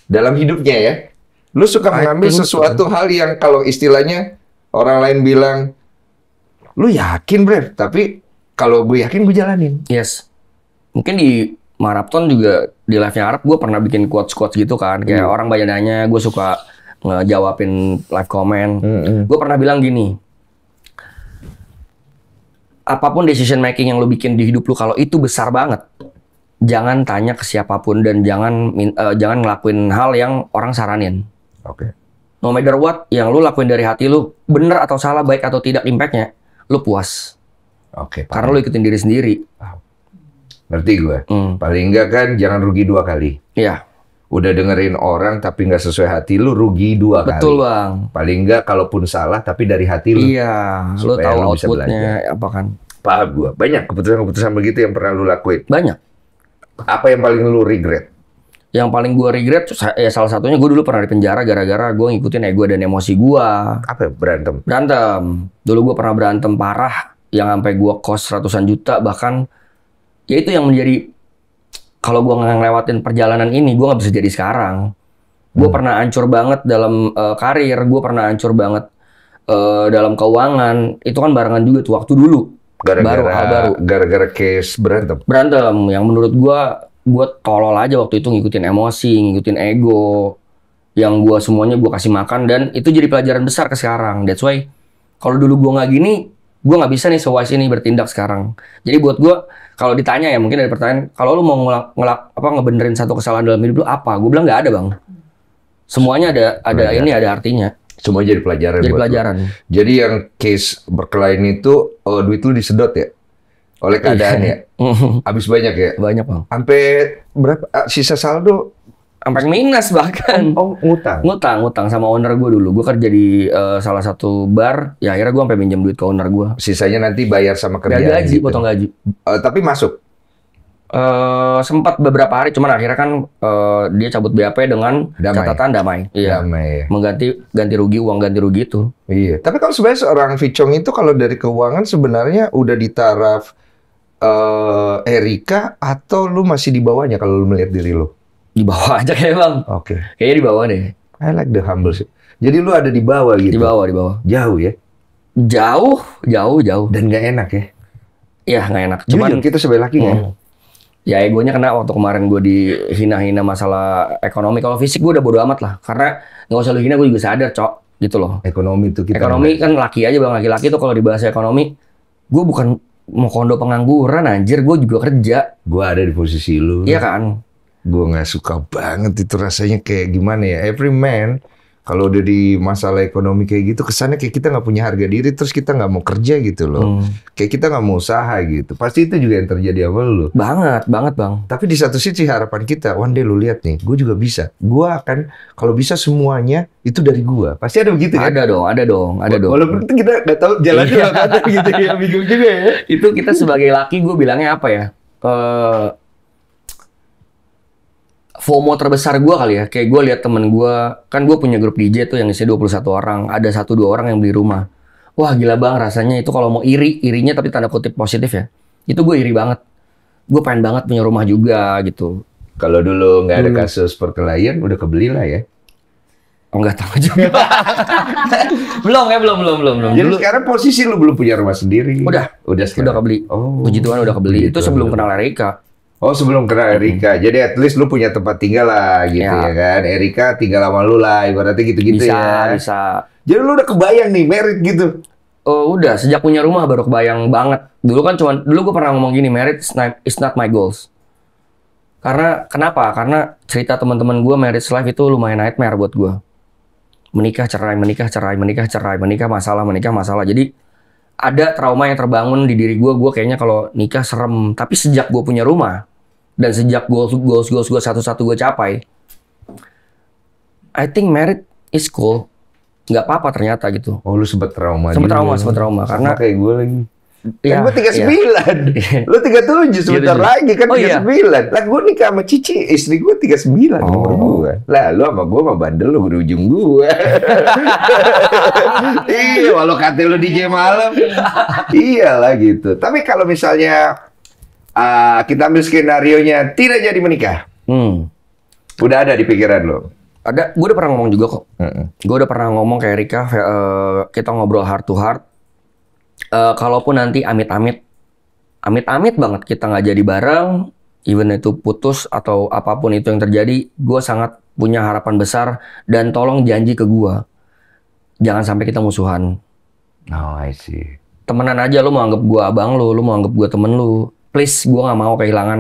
Dalam hidupnya ya. Lu suka mengambil sesuatu hal yang kalau istilahnya orang lain bilang, lu yakin Brev, tapi kalau gue yakin gue jalanin. Yes. Mungkin di maraton juga di live-nya Arab gue pernah bikin quotes-quotes gitu kan. Kayak orang banyak nanya, gue suka ngejawabin live comment. Gue pernah bilang gini, apapun decision making yang lu bikin di hidup lu, kalau itu besar banget, jangan tanya ke siapapun dan jangan ngelakuin hal yang orang saranin. Oke. No matter what, yang lu lakuin dari hati lu, bener atau salah, baik atau tidak impact-nya, lu puas. Oke. Karena lu ikutin diri sendiri. Ngerti gue. Paling enggak kan jangan rugi 2 kali. Iya. Udah dengerin orang tapi nggak sesuai hati lu, rugi 2 kali. Betul bang. Paling enggak kalaupun salah tapi dari hati lu. Iya. Lu Supaya tahu lu bisa outputnya apa kan? Paham gue. Banyak keputusan-keputusan begitu yang pernah lu lakuin. Banyak. Apa yang paling lu regret? Yang paling gue regret, ya salah satunya gue dulu pernah di penjara gara-gara gue ngikutin ego dan emosi gue. Apa ya? Berantem? Berantem. Dulu gue pernah berantem parah, yang sampai gue cost ratusan juta, bahkan ya itu yang menjadi, kalau gue nggak ngelewatin perjalanan ini, gue nggak bisa jadi sekarang. Gue pernah hancur banget dalam karir, gue pernah hancur banget dalam keuangan. Itu kan barengan juga tuh waktu dulu. Gara-gara case berantem. Berantem, yang menurut gue tolol aja waktu itu, ngikutin emosi, ngikutin ego, yang gue semuanya gue kasih makan, dan itu jadi pelajaran besar ke sekarang. That's why kalau dulu gue nggak gini, gue nggak bisa nih sewise ini bertindak sekarang. Jadi buat gue, kalau ditanya ya mungkin ada pertanyaan, kalau lu mau ngebenerin satu kesalahan dalam hidup lu apa? Gue bilang nggak ada bang. Semuanya ada artinya. Semua jadi pelajaran. Jadi buat pelajaran. lu. Jadi yang case berkelahi itu duit lu disedot ya? Oleh keadaan ya? Habis banyak ya? Banyak bang. Sampai berapa? Sisa saldo? Sampai minus bahkan. Oh, ngutang? Ngutang sama owner gue dulu. Gue kerja di salah satu bar. Ya akhirnya gue sampai minjem duit ke owner gue. Sisanya nanti bayar sama kerjaan. Biar gaji, gitu. potong gaji. Tapi masuk? Sempat beberapa hari, cuman akhirnya kan dia cabut BAP dengan catatan damai. Iya. Damai. Ganti rugi, uang ganti rugi itu. Iya. Tapi kalau sebenarnya seorang Vicong itu kalau dari keuangan sebenarnya udah di taraf Erika, atau lu masih di bawahnya kalau lu melihat diri lu? Di bawah aja kayak bang. Oke. Kayaknya di bawah deh. I like the humble sih. Jadi lu ada di bawah gitu? Di bawah. Jauh ya? Jauh. Dan nggak enak ya? Iya nggak enak. Cuman kita sebagai laki nggak enak. Ya egonya kena waktu kemarin gue dihina-hina masalah ekonomi. Kalau fisik gue udah bodo amat lah. Karena nggak usah lu hina, gue juga sadar cok. Gitu loh. Ekonomi itu kita. Ekonomi kan laki aja bang. Laki-laki tuh kalau dibahas ekonomi, gue bukan mau kondo pengangguran anjir. Gue juga kerja. Gue ada di posisi lu. Iya kan? Gue nggak suka banget itu rasanya, kayak gimana ya? Every man kalau udah di masalah ekonomi kayak gitu, kesannya kayak kita nggak punya harga diri, terus kita nggak mau kerja gitu loh. Kayak kita nggak mau usaha gitu. Pasti itu juga yang terjadi sama lu. Banget bang. Tapi di satu sisi harapan kita, one day lu lihat nih, gue juga bisa. Gue akan, kalau bisa semuanya itu dari gue. Pasti ada begitu kan? Ada dong. Walaupun itu kita nggak tahu jalannya ada gitu ya, bingung juga ya. Itu kita sebagai laki, gue bilangnya apa ya? FOMO terbesar gue kali ya. Kayak gue lihat temen gue, kan gue punya grup DJ tuh yang isinya 21 orang. Ada 1-2 orang yang beli rumah. Wah gila bang rasanya itu, kalau mau irinya tapi tanda kutip positif ya. Itu gue iri banget. Gue pengen banget punya rumah juga gitu. Kalau dulu nggak ada kasus perkelahian, udah kebeli lah ya. Oh nggak tahu juga. belum. Jadi Dulu, sekarang posisi lu belum punya rumah sendiri. Udah sekarang. kebeli. Oh. Puji Tuhan udah kebeli. Itu sebelum kenal Erika. Oh, sebelum kenal Erika. Jadi at least lu punya tempat tinggal lah gitu ya kan. Erika tinggal sama lu lah, ibaratnya gitu-gitu ya. Bisa. Jadi lu udah kebayang nih merit gitu. Oh, udah sejak punya rumah baru kebayang banget. Dulu gue pernah ngomong gini, marriage is not my goals. Karena kenapa? Karena cerita teman-teman gue marriage life itu lumayan nightmare buat gue. menikah cerai, menikah cerai, menikah cerai, menikah masalah. Jadi ada trauma yang terbangun di diri gue kayaknya kalau nikah serem. Tapi sejak gue punya rumah dan sejak goals gue satu-satu gue capai, I think married is cool. Nggak apa-apa ternyata gitu. Oh, lu sempet trauma Sempet trauma karena karena kayak gue lagi. Iya, Kan gue 39, lu 37 sebentar Iya. lagi kan Oh, iya. 39. Lah gue nikah sama Cici, istri gue 39 umur gue. Lah lu sama gue mah bandel lu berujung gue. Iya, walau kata lu DJ malam. Iyalah gitu. Tapi kalau misalnya kita ambil skenario-nya tidak jadi menikah, udah ada di pikiran lo? Ada, gue udah pernah ngomong juga kok. Gue udah pernah ngomong kayak Rika, kita ngobrol heart to heart. Kalaupun nanti amit-amit banget kita nggak jadi bareng, even itu putus atau apapun itu yang terjadi, gue sangat punya harapan besar dan tolong janji ke gue, jangan sampai kita musuhan. Oh, I see. Temenan aja, lu mau anggap gue abang lu mau anggap gue temen lu. Please, gue nggak mau kehilangan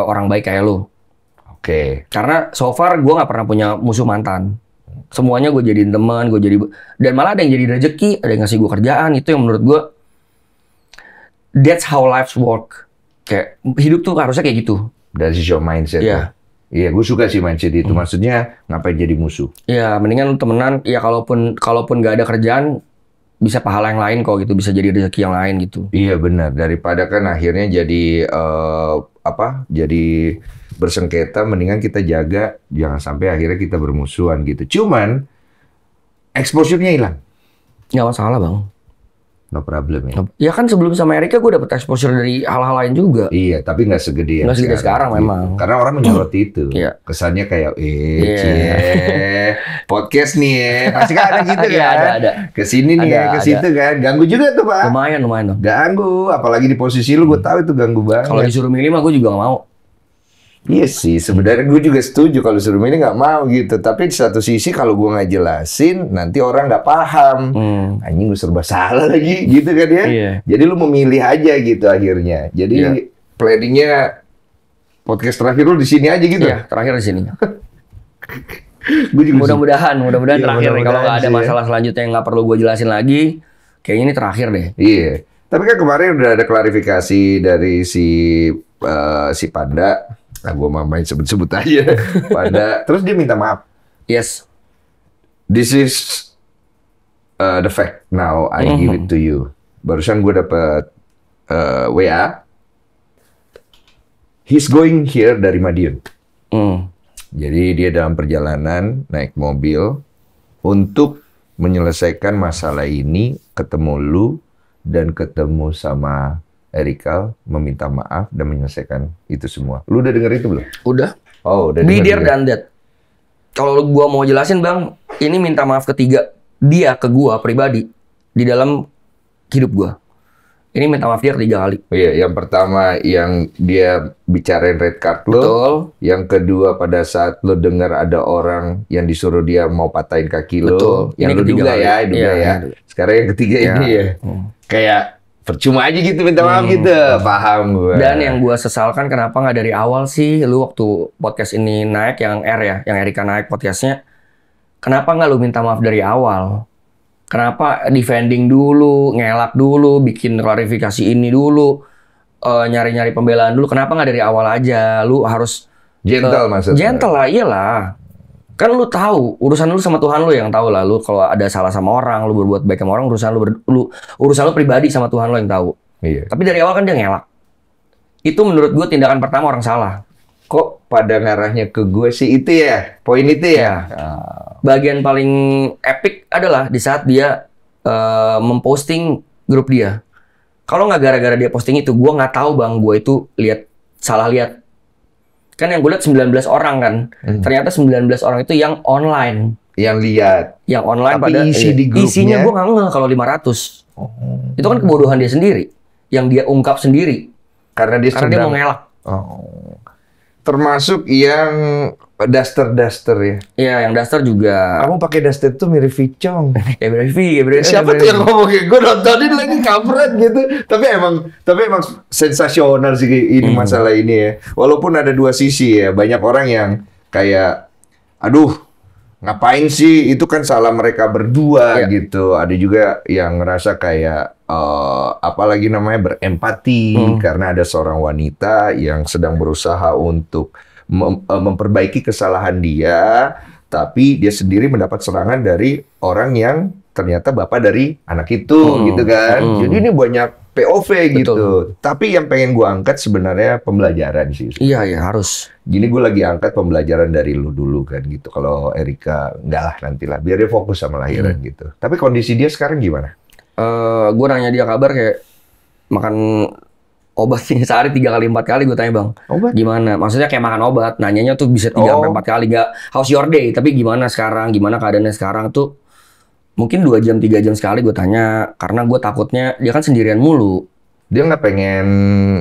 orang baik kayak lu. Oke. Karena so far gue nggak pernah punya musuh mantan. Semuanya gue jadiin teman, dan malah ada yang jadi rezeki, ada yang ngasih gue kerjaan. Itu yang menurut gue, that's how life work. Kayak hidup tuh harusnya kayak gitu. Dari sisi mindset. Iya. Iya, gue suka sih mindset itu. Maksudnya ngapain jadi musuh? Ya mendingan lu temenan. Ya kalaupun nggak ada kerjaan, bisa pahala yang lain kok gitu, bisa jadi rezeki yang lain gitu. Iya benar. Daripada kan akhirnya jadi jadi bersengketa, mendingan kita jaga jangan sampai akhirnya kita bermusuhan gitu. Cuman exposure-nya hilang. Nggak masalah bang. No problem ya. Ya kan sebelum sama Erika gue dapet exposure dari hal-hal lain juga. Iya, tapi nggak segede yang Nggak segede sekarang memang. Karena orang menyoroti itu. Iya. Kesannya kayak, Iya. cie, podcast nih ya. Pasti kan ada gitu Iya, kan. ada. Kesini nih ya, Ada, ke situ kan. Ganggu juga tuh, Pak. Lumayan dong. Ganggu, apalagi di posisi lu, gue tahu itu ganggu banget. Kalau disuruh milih mah gue juga nggak mau. Iya sih, sebenarnya gue juga setuju kalau suruh milih nggak mau gitu. Tapi di satu sisi kalau gue nggak jelasin, nanti orang nggak paham. Anjing gue serba salah lagi, gitu kan ya. Iya. Jadi lu memilih aja gitu akhirnya. Jadi Iya. planningnya podcast terakhir lu di sini aja gitu. Iya, terakhir di sini. Gue juga Mudah-mudahan Iya, terakhir nih. Kalau nggak ada mudah-mudahan sih, masalah selanjutnya yang nggak perlu gue jelasin lagi, kayaknya ini terakhir deh. Iya. Tapi kan kemarin udah ada klarifikasi dari si Panda. Nah, gue mau main sebut-sebut aja. Panda. Terus dia minta maaf. Yes. This is the fact. Now I give it to you. Barusan gue dapet WA. He's going here dari Madiun. Jadi dia dalam perjalanan naik mobil untuk menyelesaikan masalah ini, ketemu lu dan ketemu sama Erika, meminta maaf dan menyelesaikan itu semua. Lu udah denger itu belum? Udah. Oh, udah Be denger there juga. dan that. Kalau gua mau jelasin bang, ini minta maaf ketiga dia ke gua pribadi di dalam hidup gua. Ini minta maaf dia ketiga kali. Oh iya, yang pertama yang dia bicarain red card lo. Betul. Yang kedua pada saat lo dengar ada orang yang disuruh dia mau patahin kaki lo. Betul. Yang Ini lo ketiga duga kali. ya, Iya, iya. Sekarang yang ketiga Iya. ini ya. Kayak percuma aja gitu minta maaf gitu. Paham gue. Dan yang gua sesalkan kenapa nggak dari awal sih lu waktu podcast ini naik yang yang Erika naik podcastnya, kenapa nggak lu minta maaf dari awal? Kenapa defending dulu, ngelak dulu, bikin klarifikasi ini dulu, nyari-nyari pembelaan dulu? Kenapa nggak dari awal aja? Lu harus Gentle maksudnya. gentle lah, iyalah. Kan lu tahu urusan lu sama Tuhan lu yang tahu lah. Lu kalau ada salah sama orang, lu berbuat baik sama orang, urusan lu pribadi sama Tuhan lu yang tahu. Iya. Tapi dari awal kan dia ngelak. Itu menurut gue tindakan pertama orang salah. Kok pada ngarahnya ke gue sih itu ya? Poin itu ya? Bagian paling epic adalah di saat dia memposting grup dia. Kalau nggak gara-gara dia posting itu, gue nggak tahu bang, gue itu salah lihat. Kan yang gue lihat 19 orang kan. Ternyata 19 orang itu yang online. Yang lihat. Yang online Tapi pada isi di grupnya? isinya gue nggak ngeh kalau 500. Itu kan kebodohan dia sendiri. Yang dia ungkap sendiri. Karena dia Karena dia mau ngelak. Oh. Termasuk yang daster ya. Iya, yang dasar juga. Kamu pakai daster tuh mirip Vicong. Siapa tuh yang ngomong kayak gue nontonin lagi kampret gitu. Tapi emang sensasional sih ini masalah ini ya. Walaupun ada dua sisi ya. Banyak orang yang kayak, aduh, ngapain sih? Itu kan salah mereka berdua Iya. gitu. Ada juga yang ngerasa kayak apalagi namanya berempati karena ada seorang wanita yang sedang berusaha untuk memperbaiki kesalahan dia, tapi dia sendiri mendapat serangan dari orang yang ternyata bapak dari anak itu gitu kan. Jadi ini banyak POV gitu. Tapi yang pengen gua angkat sebenarnya pembelajaran sih. Iya, ya harus. Gini gue lagi angkat pembelajaran dari lu dulu kan gitu. Kalau Erika enggak lah nantilah biar dia fokus sama lahiran gitu. Tapi kondisi dia sekarang gimana? Gue nanya dia kabar kayak makan obat sehari 3 kali 4 kali gue tanya bang. Obat? Gimana? Maksudnya kayak makan obat. Nanyanya tuh bisa 3 sampai 4 kali. Nggak how's your day? Tapi gimana sekarang? Gimana keadaannya sekarang tuh? Mungkin 2 jam 3 jam sekali gue tanya karena gue takutnya dia kan sendirian mulu. Dia nggak pengen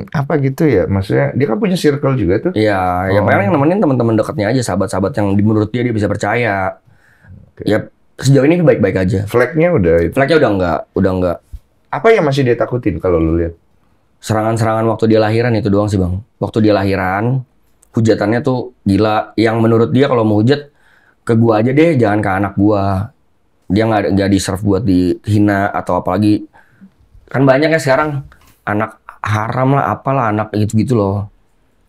apa gitu ya? Maksudnya dia kan punya circle juga tuh. Iya, ya paling yang nemenin teman-teman dekatnya aja, sahabat-sahabat yang menurut dia bisa percaya. Ya sejauh ini baik-baik aja. Flagnya udah itu. Flagnya udah enggak. Apa yang masih dia takutin kalau lu lihat? Serangan-serangan waktu dia lahiran itu doang sih bang. Waktu dia lahiran, hujatannya tuh gila. Yang menurut dia kalau mau hujat ke gua aja deh, jangan ke anak gua. Dia nggak deserve buat dihina atau apalagi kan banyak ya sekarang anak haram lah apalah anak gitu-gitu loh.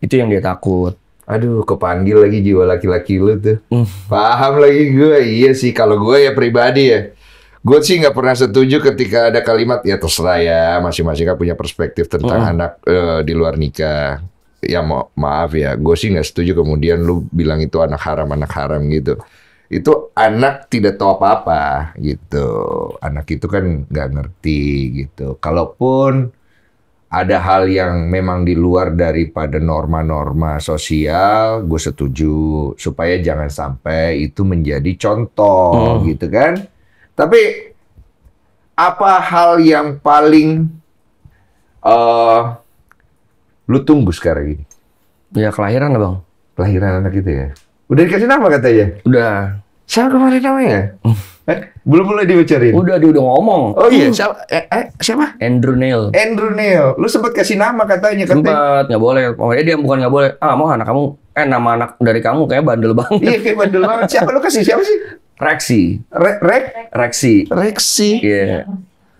Itu yang dia takut. Aduh, kepanggil lagi jiwa laki-laki lu tuh. Paham lagi gue. Iya sih, kalau gue ya pribadi ya. Gue sih nggak pernah setuju ketika ada kalimat, ya terserah ya, masing-masing kan punya perspektif tentang anak di luar nikah. Ya maaf ya, gue sih nggak setuju kemudian lu bilang itu anak haram gitu. Itu anak tidak tahu apa-apa gitu. Anak itu kan nggak ngerti gitu. Kalaupun ada hal yang memang di luar daripada norma-norma sosial, gue setuju supaya jangan sampai itu menjadi contoh gitu kan. Tapi apa hal yang paling lu tunggu sekarang ini? Ya kelahiran lah bang. Kelahiran anak itu ya. Udah dikasih nama katanya? Udah. Siapa kemarin namanya? Belum mulai dibicarain. Dia udah ngomong. Oh iya, siapa? Andrew Neil. Andrew Neil. Lu sempat kasih nama katanya. Sempat, nggak boleh. Pokoknya dia bukan nggak boleh. Mau anak kamu, nama anak dari kamu kayak bandel banget. Iya, kayak bandel banget. Siapa lu kasih siapa sih? Rexy. Rexy. Iya.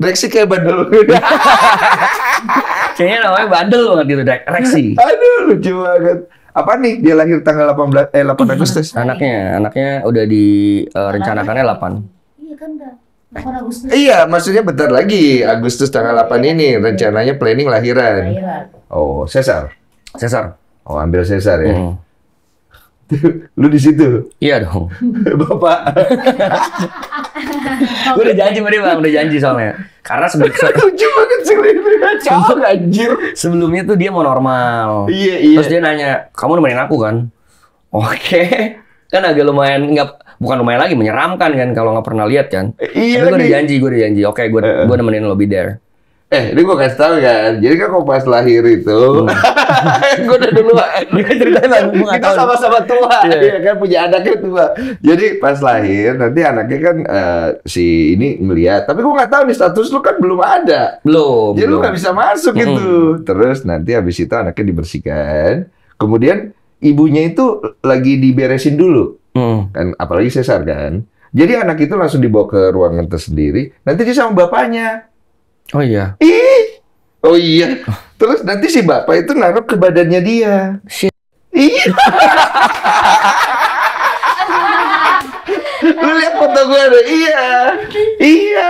Rexy kayak bandel. Kayaknya namanya bandel banget gitu, Rexy. Aduh, lucu banget. Apa nih? Dia lahir tanggal 8 Agustus. Anaknya udah direncanakannya 8. Iya kan udah 8 Agustus. Iya, maksudnya bentar lagi Agustus tanggal 8 ini rencananya planning lahiran. Oh, sesar. Oh, ambil sesar ya. Lu di situ. Iya dong. Bapak. Gue udah janji sama dia bang, udah janji soalnya. Karena Lucu banget sih kacau anjir. sebelumnya tuh dia mau normal. Iya. Terus dia nanya, kamu nemenin aku kan? Oke. Kan agak lumayan bukan lumayan lagi menyeramkan kan kalau nggak pernah lihat kan. Iya. Tapi gue udah janji. Oke, gue nemenin lo be there. Ini gue kasih tau kan, jadi kan kok pas lahir itu, gue udah duluan. Ceritain bang, gue nggak Kita tahu. sama-sama tua, Iya. ya kan punya anaknya tua. Jadi pas lahir, nanti anaknya kan si ini ngeliat. Tapi gue nggak tahu nih status lu kan belum ada. Belum. Jadi lu nggak bisa masuk gitu. Terus nanti habis itu anaknya dibersihkan. Kemudian ibunya itu lagi diberesin dulu. Kan apalagi sesar kan. Jadi anak itu langsung dibawa ke ruangan tersendiri. Nanti dia sama bapaknya. Oh iya. Oh iya. Terus nanti si bapak itu naruh ke badannya dia. Shit. Iya. Lu lihat foto gue ada? Iya.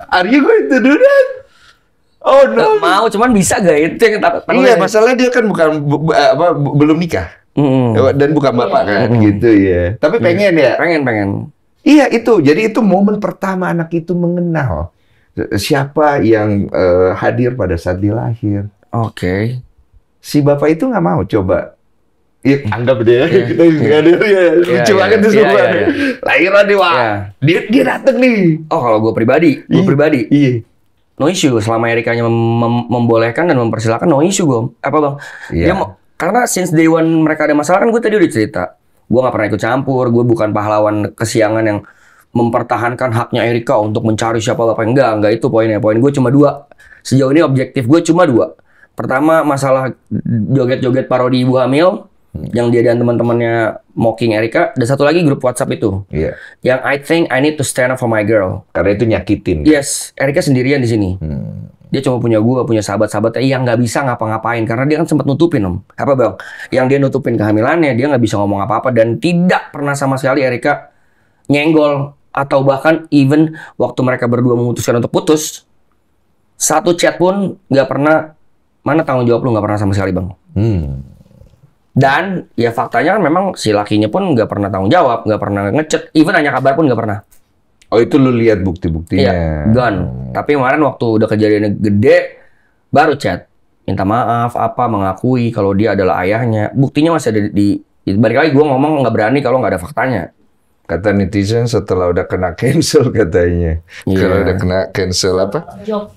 Are you going to do that? Oh no. Mau, cuman bisa gak itu yang takut? Iya, masalahnya dia kan bukan belum nikah. Dan bukan bapak kan, gitu ya. Tapi pengen ya. Pengen. Iya itu. Jadi itu momen pertama anak itu mengenal siapa yang hadir pada saat dia lahir. Oke. Si bapak itu nggak mau coba. Ya, anggap deh kita hadir ya. Lucu Iya, banget tuh iya, semua. iya. Lahiran nih, Wak. Iya. Dia dateng nih. Oh kalau gue pribadi, Iya. no issue selama Erikanya membolehkan dan mempersilahkan, no issue gue. Apa bang? Iya. Dia karena since day one mereka ada masalah kan gue tadi udah cerita. Gue nggak pernah ikut campur. Gue bukan pahlawan kesiangan yang mempertahankan haknya Erika untuk mencari siapa bapak. Enggak itu poinnya. Poin gue cuma 2. Sejauh ini objektif gue cuma 2. Pertama masalah joget-joget parodi ibu hamil. Yang dia dan teman-temannya mocking Erika. Dan satu lagi grup WhatsApp itu. Iya. Yang I think I need to stand up for my girl. Karena itu nyakitin. Yes, Erika sendirian di sini. Dia cuma punya gue, punya sahabat-sahabatnya yang nggak bisa ngapa-ngapain. Karena dia kan sempat nutupin, Om. Apa bang? Yang dia nutupin kehamilannya, dia nggak bisa ngomong apa-apa. Dan tidak pernah sama sekali Erika nyenggol. Atau bahkan even waktu mereka berdua memutuskan untuk putus, satu chat pun nggak pernah, mana tanggung jawab lu, nggak pernah sama sekali bang. Dan ya faktanya kan memang si lakinya pun nggak pernah tanggung jawab, nggak pernah ngechat, even nanya kabar pun nggak pernah. Oh itu lu lihat bukti-buktinya. Iya, gone. Tapi kemarin waktu udah kejadiannya gede, baru chat, minta maaf, apa, mengakui kalau dia adalah ayahnya. Buktinya masih ada di balik lagi gue ngomong nggak berani kalau nggak ada faktanya. Kata netizen setelah udah kena cancel katanya. Iya. Kalau udah kena cancel apa? Job.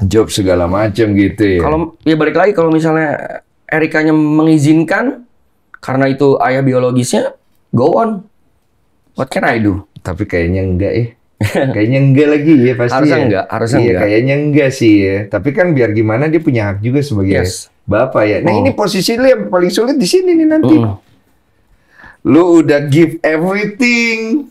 Job segala macam gitu ya. Kalau ya balik lagi kalau misalnya Erikanya mengizinkan karena itu ayah biologisnya, go on. What can I do? Tapi kayaknya enggak ya. Kayaknya enggak lagi ya pasti. Harusnya ya. enggak, harusnya Iya, enggak. kayaknya enggak sih ya. Tapi kan biar gimana dia punya hak juga sebagai Yes. bapak ya. Nah Oh. ini posisi lu yang paling sulit di sini nih nanti. Lu udah give everything.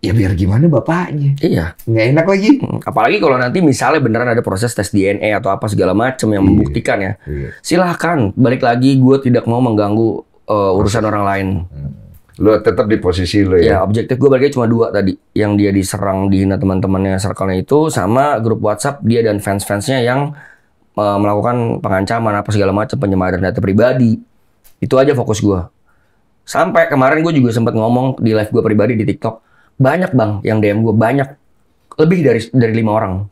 Ya biar gimana bapaknya. Iya. Nggak enak lagi. Apalagi kalau nanti misalnya beneran ada proses tes DNA atau apa segala macam yang membuktikan ya. Iya. Silahkan. Balik lagi, gue tidak mau mengganggu urusan orang lain. Lu tetap di posisi lu Ya, ya. objektif gue balik lagi cuma dua tadi. Yang dia diserang, dihina teman-temannya circle-nya itu, sama grup WhatsApp dia dan fans-fansnya yang melakukan pengancaman apa segala macam, penyemaran data pribadi. Itu aja fokus gue. Sampai kemarin gue juga sempat ngomong di live gue pribadi di TikTok. Banyak bang yang DM gue, banyak. Lebih dari 5 orang.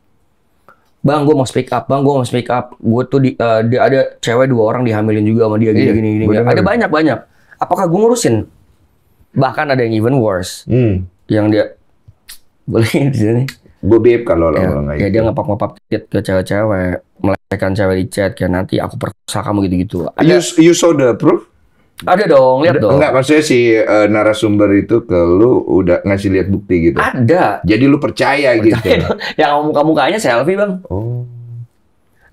Bang, gue mau speak up. Bang, gue mau speak up. Gue tuh dia ada cewek 2 orang dihamilin juga sama dia Iya, gini-gini. bener. Ada banyak. Apakah gue ngurusin? Bahkan ada yang even worse. Yang dia boleh di sini. Gue beb kalau lo Ya, nggak ya gitu. dia ngepap-ngepap ke cewek-cewek, melecehkan cewek di chat, kayak nanti aku perkosa kamu gitu-gitu. You saw the proof? Ada dong, lihat dong. Enggak, maksudnya si narasumber itu ke lu udah ngasih lihat bukti gitu. Ada. Jadi lu percaya gitu. Yang muka-mukanya selfie bang. Oh.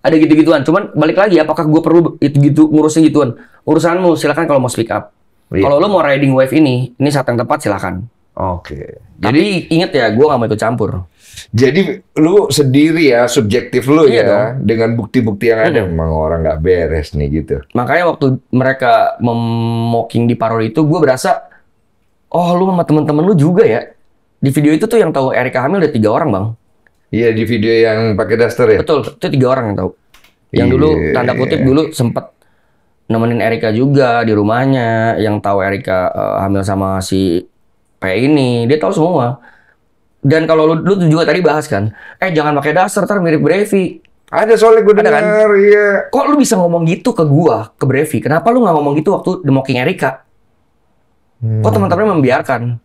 Ada gitu-gituan. Cuman balik lagi, apakah gue perlu itu gitu ngurusin gituan? Urusanmu, silakan kalau mau speak up. Iya. Kalau lu mau riding wave ini saat yang tepat silakan. Oke. Tapi inget ya, gue gak mau ikut campur. Jadi lu sendiri ya, subjektif lu Iya ya, dengan bukti-bukti yang ada, emang orang nggak beres nih gitu. Makanya waktu mereka mocking di parodi itu, gue berasa, oh lu sama temen-temen lu juga ya. Di video itu tuh yang tahu Erika hamil ada 3 orang bang. Iya di video yang pakai daster ya. Betul, itu 3 orang yang tahu. Yang dulu Iya. tanda kutip dulu sempet nemenin Erika juga di rumahnya, yang tahu Erika hamil sama si P ini, dia tahu semua. Dan kalau lu juga tadi bahas kan, jangan pakai daster, ntar mirip Brevi. Ada soalnya gue Ada kan? dengar, iya. Kok lu bisa ngomong gitu ke gua, ke Brevi? Kenapa lu nggak ngomong gitu waktu the mocking Erika? Kok teman-teman membiarkan?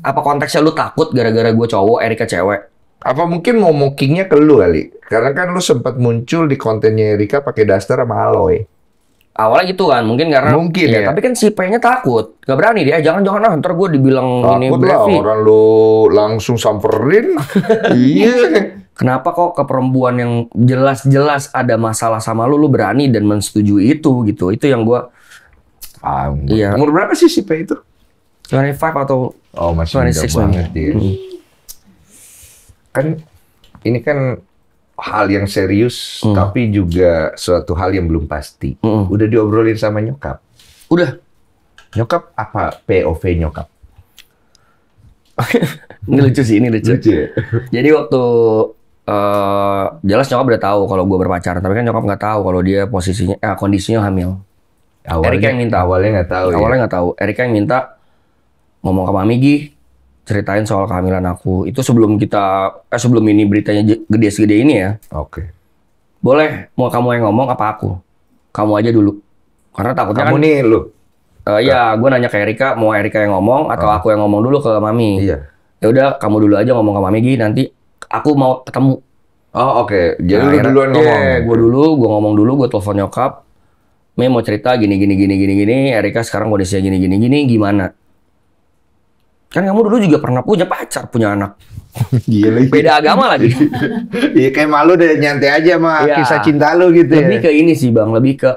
Apa konteksnya lu takut gara-gara gua cowok, Erika cewek? Apa mungkin mau mockingnya ke lu kali? Karena kan lu sempat muncul di kontennya Erika pakai daster sama Aloy. Awalnya gitu kan, mungkin karena Mungkin ya. Tapi kan si P-nya takut, gak berani dia. Jangan-jangan ntar gue dibilang ini Takut lah Brevi. orang lu langsung samperin. Iya. Kenapa kok ke perempuan yang jelas-jelas ada masalah sama lu berani dan mensetujui itu gitu? Itu yang gue Iya. Umur berapa sih si P itu? 25 atau Oh masih muda 26 banget dia. Kan ini kan hal yang serius, tapi juga suatu hal yang belum pasti. Udah diobrolin sama nyokap. udah. Nyokap apa POV nyokap? Ini lucu sih, ini lucu. Lucu ya? Jadi waktu jelas nyokap udah tahu kalau gue berpacaran, tapi kan nyokap nggak tahu kalau dia posisinya kondisinya hamil. Erika yang minta. Awalnya nggak tahu. Awalnya nggak tahu. Erika yang minta ngomong ke Mami Gi, ceritain soal kehamilan aku. Itu sebelum sebelum ini beritanya gede segede ini ya. Oke. Boleh, mau kamu yang ngomong apa aku? Kamu aja dulu. Karena takutnya Kamu kan, nih lu. ya gue nanya ke Erika, mau Erika yang ngomong atau aku yang ngomong dulu ke Mami. Iya. Ya udah, kamu dulu aja ngomong ke Mami Gi, nanti aku mau ketemu. Oh oke. Jadi Nah, lu duluan ngomong. Gue ngomong dulu, gue telepon nyokap. Mei mau cerita gini. Erika sekarang kondisinya gini. Gimana? Kan kamu dulu juga pernah punya pacar, punya anak. Gila. Beda agama lagi. Iya kayak malu deh nyantai aja sama Iya. kisah cinta lu gitu Lebih ya. ke ini sih bang, lebih ke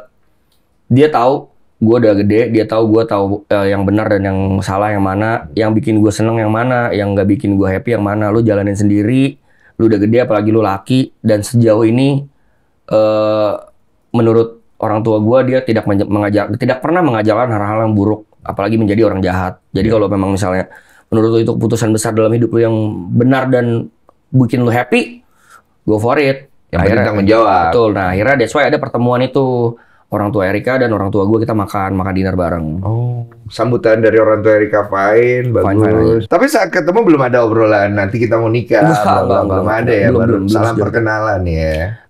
dia tahu gue udah gede, dia tahu gue tahu yang benar dan yang salah yang mana, yang bikin gue seneng yang mana, yang nggak bikin gue happy yang mana. Lu jalanin sendiri, lu udah gede apalagi lu laki, dan sejauh ini menurut orang tua gue dia tidak pernah mengajarkan hal-hal yang buruk, apalagi menjadi orang jahat. Jadi kalau memang misalnya menurut lu itu keputusan besar dalam hidup lu yang benar dan bikin lu happy, go for it. Yang penting tanggung jawab. Betul. Nah akhirnya that's why ada pertemuan itu. Orang tua Erika dan orang tua gue kita makan dinner bareng. Oh, sambutan dari orang tua Erika fine, bagus. Tapi saat ketemu belum ada obrolan nanti kita mau nikah, belum ada ya, baru salam perkenalan ya.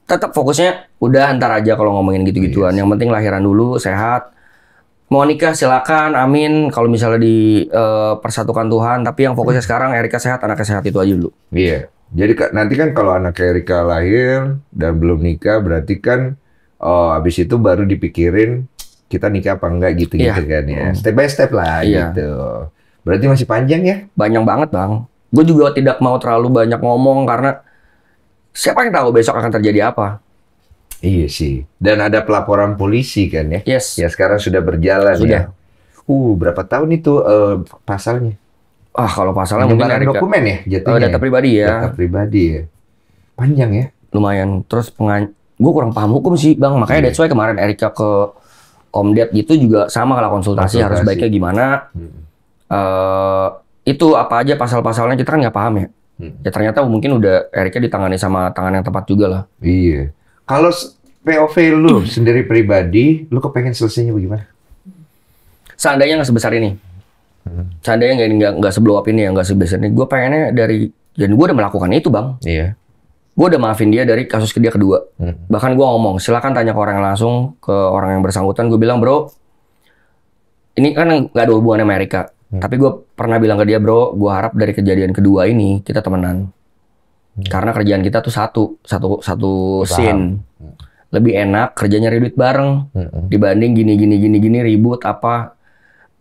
Tetap fokusnya udah ntar aja kalau ngomongin gitu-gituan. Yang penting lahiran dulu, sehat. Mau nikah silakan, amin. Kalau misalnya di persatukan Tuhan, tapi yang fokusnya sekarang Erika sehat, anaknya sehat itu aja dulu. Iya. Jadi nanti kan kalau anak Erika lahir dan belum nikah, berarti kan habis itu baru dipikirin kita nikah apa enggak gitu-gitu kan ya. Step by step lah gitu. Berarti masih panjang ya? Panjang banget bang. Gue juga tidak mau terlalu banyak ngomong karena siapa yang tahu besok akan terjadi apa. Iya sih. Dan ada pelaporan polisi kan ya? Yes. Ya sekarang sudah berjalan ya. Berapa tahun itu pasalnya? Kalau pasalnya mungkin Erika. Dokumen ya jatuhnya. Data pribadi ya. Data pribadi ya. Panjang ya? Lumayan. Terus gue kurang paham hukum sih bang, makanya that's why kemarin Erika ke Om Ded gitu juga sama lah konsultasi harus baiknya gimana. Itu apa aja pasal-pasalnya kita kan nggak paham ya. Ya ternyata mungkin udah Erika ditangani sama tangan yang tepat juga lah. Iya. Kalau POV lu sendiri pribadi, lu kepengen selesainya bagaimana? Seandainya nggak sebesar ini, seandainya nggak seblow up ini ya, nggak sebesar ini, gue pengennya dan gue udah melakukan itu bang. Iya. Gue udah maafin dia dari kasus dia kedua. Bahkan gue ngomong, silakan tanya ke orang yang langsung, ke orang yang bersangkutan. Gue bilang, bro, ini kan nggak ada hubungan sama Erika. Tapi gue pernah bilang ke dia, bro, gue harap dari kejadian kedua ini kita temenan. Karena kerjaan kita tuh satu scene. Lebih enak kerjanya duit bareng dibanding gini ribut apa.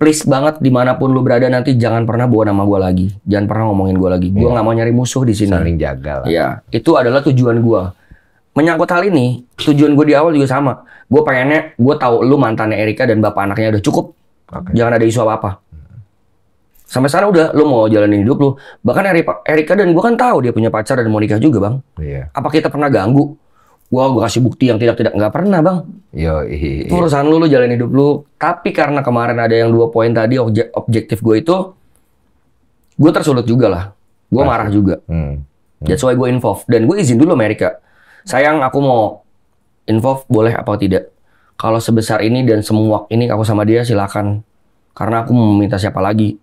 Please banget dimanapun lu berada nanti jangan pernah bawa nama gue lagi, jangan pernah ngomongin gue lagi. Gue nggak mau nyari musuh di sini. Saling jaga lah. Ya, itu adalah tujuan gue. Menyangkut hal ini, tujuan gue di awal juga sama. Gue pengennya, gue tahu lu mantannya Erika dan bapak anaknya udah cukup. Jangan ada isu apa-apa. Sampai sana udah, lu mau jalanin hidup lu. Bahkan Erika dan gue kan tahu dia punya pacar dan mau nikah juga bang. Iya. Apa kita pernah ganggu? Gue kasih bukti yang tidak nggak pernah bang. Itu urusan lu jalanin hidup lu. Tapi karena kemarin ada yang 2 poin tadi objektif gue itu, gue tersulut juga lah. Gue marah juga. That's why gue involve dan gue izin dulu Amerika. Sayang aku mau involve boleh apa tidak? Kalau sebesar ini dan semua ini aku sama dia silakan. Karena aku mau meminta siapa lagi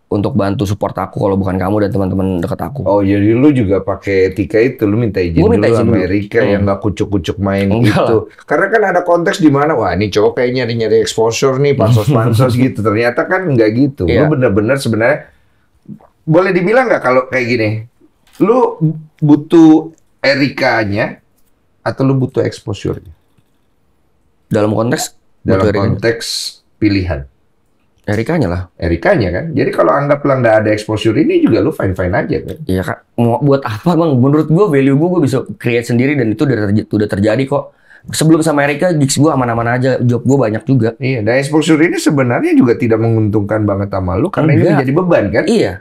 untuk bantu support aku kalau bukan kamu dan teman-teman dekat aku. Oh jadi lu juga pakai etika itu, lu minta izin dulu sama Erika yang nggak kucuk-kucuk main gitu. Karena kan ada konteks di mana wah ini cowok kayak nyari exposure nih, pansos-pansos gitu. Ternyata kan nggak gitu. Lu bener-bener sebenarnya boleh dibilang nggak kalau kayak gini, lu butuh Erikanya atau lu butuh exposure-nya? Dalam konteks pilihan. Erikanya lah. Erikanya kan. Jadi kalau anggaplah nggak ada exposure ini juga lu fine-fine aja kan. Iya kak. Mau buat apa bang? Menurut gue value gue bisa create sendiri dan itu udah terjadi kok. Sebelum sama Erika, gigs gue aman-aman aja. Job gue banyak juga. Iya. Dan exposure ini sebenarnya juga tidak menguntungkan banget sama lu karena ini menjadi beban kan. Iya.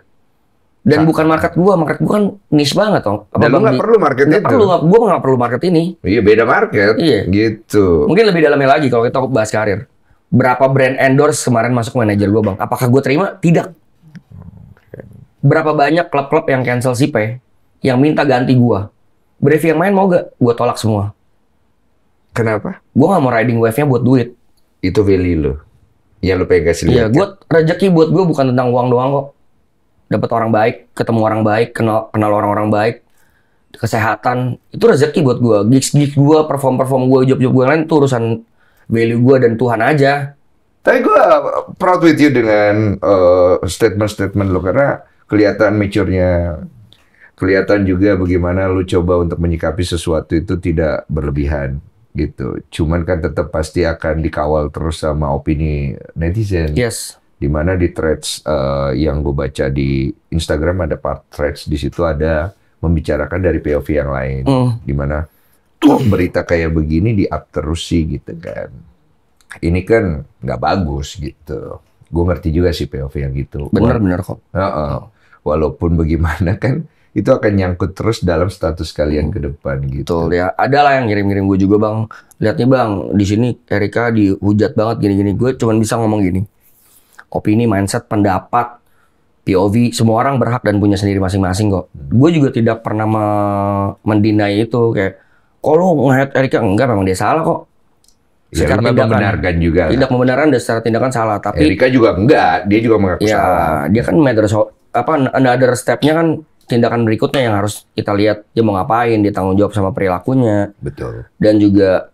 Dan bukan market gue kan niche banget dong. Dan lu nggak perlu market itu. Gue nggak perlu market ini. Iya beda market. Iya. Gitu. Mungkin lebih dalamnya lagi kalau kita bahas karir. Berapa brand endorse kemarin masuk manajer gue bang? Apakah gue terima? Tidak. Berapa banyak klub-klub yang cancel Sipe, yang minta ganti gue? Brevi yang main mau gak? Gue tolak semua. Kenapa? Gue gak mau riding wave-nya buat duit. Itu value lo. Yang lo pengen kasih lihat. Iya, rezeki buat gue bukan tentang uang doang kok. Dapat orang baik, ketemu orang baik, kenal orang-orang baik, kesehatan, itu rezeki buat gue. Gigs gue, perform gue, job-job gue lain itu urusan value gue dan Tuhan aja. Tapi gue proud with you dengan statement-statement lo karena kelihatan mature-nya, kelihatan juga bagaimana lo coba untuk menyikapi sesuatu itu tidak berlebihan gitu. Cuman kan tetap pasti akan dikawal terus sama opini netizen. Yes. Dimana di threads yang gue baca di Instagram ada part threads di situ ada membicarakan dari POV yang lain. Dimana berita kayak begini di up terus sih gitu kan. ini kan nggak bagus gitu. Gue ngerti juga sih POV yang gitu. Bener kok. Heeh. Walaupun bagaimana kan itu akan nyangkut terus dalam status kalian ke depan gitu. Betul ya. Ada lah yang ngirim-ngirim gue juga bang. Lihat nih bang, di sini Erika dihujat banget gini-gini. Gue cuman bisa ngomong gini. Opini, mindset, pendapat, POV, semua orang berhak dan punya sendiri masing-masing kok. Gue juga tidak pernah mendinai itu kayak, kok lu nge-hate Erika? Enggak, memang dia salah kok. Ya, lu nggak membenarkan juga. Tidak membenarkan dan secara tindakan salah. Tapi Erika juga enggak, dia juga mengaku ya, salah. dia kan another step-nya kan tindakan berikutnya yang harus kita lihat dia mau ngapain, dia tanggung jawab sama perilakunya. Betul. Dan juga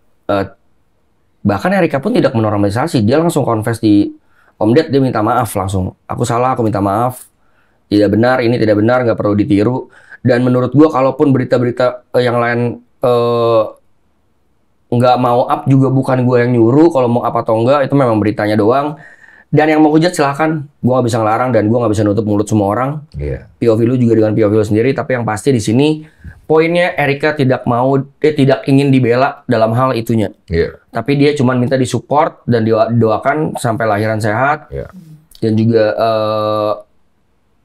bahkan Erika pun tidak menormalisasi, dia langsung confess di Om Ded, dia minta maaf langsung. Aku salah, aku minta maaf. Tidak benar, ini tidak benar, nggak perlu ditiru. Dan menurut gua kalaupun berita-berita yang lain nggak mau up juga bukan gue yang nyuruh kalau mau apa atau enggak, itu memang beritanya doang. Dan yang mau hujat silahkan, gue nggak bisa ngelarang dan gue nggak bisa nutup mulut semua orang. POV lu juga dengan POV lu sendiri, tapi yang pasti di sini poinnya Erika tidak ingin dibela dalam hal itunya. Tapi dia cuma minta disupport dan didoakan sampai lahiran sehat. Dan juga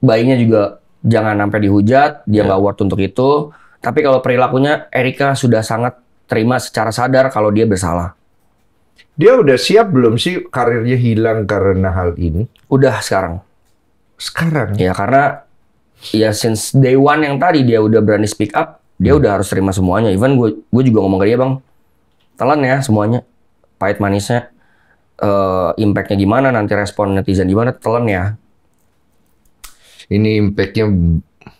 bayinya juga jangan sampai dihujat, dia nggak worth untuk itu. Tapi kalau perilakunya Erika sudah sangat terima secara sadar kalau dia bersalah. Dia udah siap belum sih karirnya hilang karena hal ini? Udah sekarang. Sekarang? Ya karena ya since day one yang tadi dia udah berani speak up, dia udah harus terima semuanya. Even gue juga ngomong ke dia, bang, telan ya semuanya, pahit manisnya, impactnya gimana, nanti respon netizen gimana, telan ya. Ini impactnya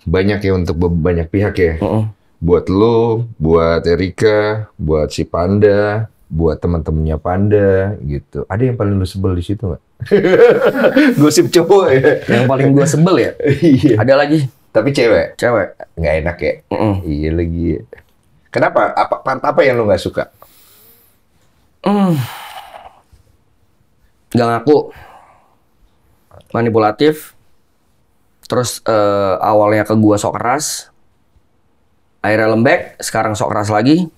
banyak ya untuk banyak pihak ya. Buat lo, buat Erika, buat si Panda, buat teman-temannya Panda gitu. Ada yang paling lu sebel di situ nggak? Gosip cowok ya. Yang paling gue sebel ya. Iya. Ada lagi. Tapi cewek. Cewek. Nggak enak ya. Iya lagi. Kenapa? Part apa yang lu nggak suka? Nggak ngaku. Manipulatif. Terus awalnya ke gua sok keras. Akhirnya lembek, sekarang sok keras lagi.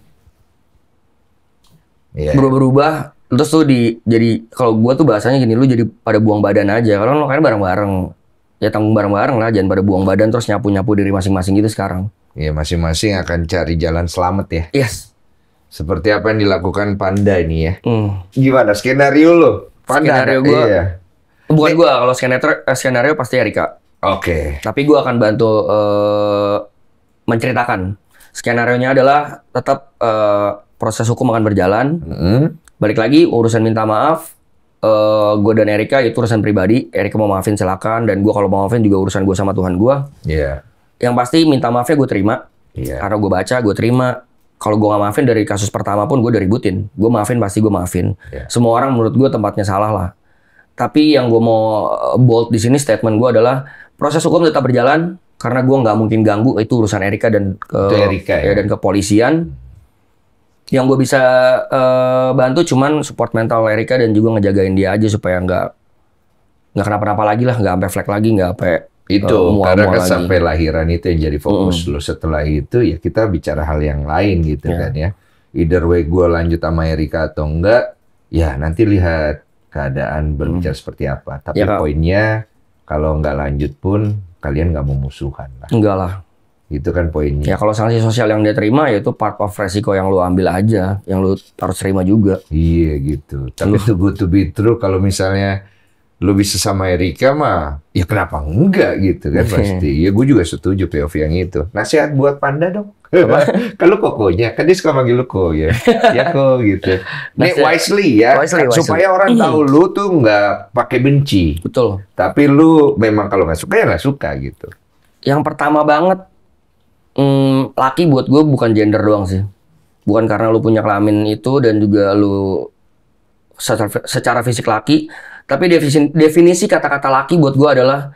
Berubah-berubah. Terus tuh jadi kalau gua tuh bahasanya gini, lu jadi pada buang badan aja. Kalau lo kan bareng-bareng, ya tanggung bareng-bareng lah, jangan pada buang badan terus nyapu-nyapu diri masing-masing gitu sekarang. Iya, masing-masing akan cari jalan selamat ya. Yes. Seperti apa yang dilakukan Panda ini ya. Gimana skenario lo? Panda skenario gua. Iya. Bukan gua, kalau skenario pasti Erika. Oke. Tapi gua akan bantu menceritakan. Skenarionya adalah tetap proses hukum akan berjalan. Balik lagi urusan minta maaf, gue dan Erika itu urusan pribadi. Erika mau maafin silakan, dan gue kalau mau maafin juga urusan gue sama Tuhan gue. Yang pasti minta maafnya gue terima, karena gue baca, gue terima. Kalau gue nggak maafin dari kasus pertama pun gue udah ributin. Gue maafin pasti gue maafin. Semua orang menurut gue tempatnya salah lah. Tapi yang gue mau bold di sini statement gue adalah proses hukum tetap berjalan. Karena gue nggak mungkin ganggu, itu urusan Erika dan dan kepolisian. Yang gue bisa bantu cuman support mental Erika dan juga ngejagain dia aja supaya nggak kenapa-napa lagi lah, nggak sampai flag lagi, nggak sampai itu karena kan lagi. Sampai lahiran itu yang jadi fokus lo. Setelah itu ya kita bicara hal yang lain gitu kan ya. Either way gue lanjut sama Erika atau enggak, ya nanti lihat keadaan berbicara seperti apa. Tapi poinnya kalau nggak lanjut pun kalian nggak memusuhan lah. Enggak lah. Itu kan poinnya. Ya kalau sanksi sosial yang dia terima ya itu part of resiko yang lu ambil aja, yang lu harus terima juga. Iya gitu. Tapi to good to be true, kalau misalnya lu bisa sama Erika mah, ya kenapa enggak gitu kan pasti. Ya gue juga setuju POV yang itu. Nasihat buat Panda dong. Kalau kokonya, kan dia suka manggil lu ko ya. Ya ko gitu. Nih wisely ya, supaya orang tahu lu tuh nggak pakai benci. Betul. Tapi lu memang kalau nggak suka ya nggak suka gitu. Yang pertama banget, laki buat gue bukan gender doang sih. Bukan karena lu punya kelamin itu dan juga lu secara fisik laki. Tapi definisi kata-kata laki buat gue adalah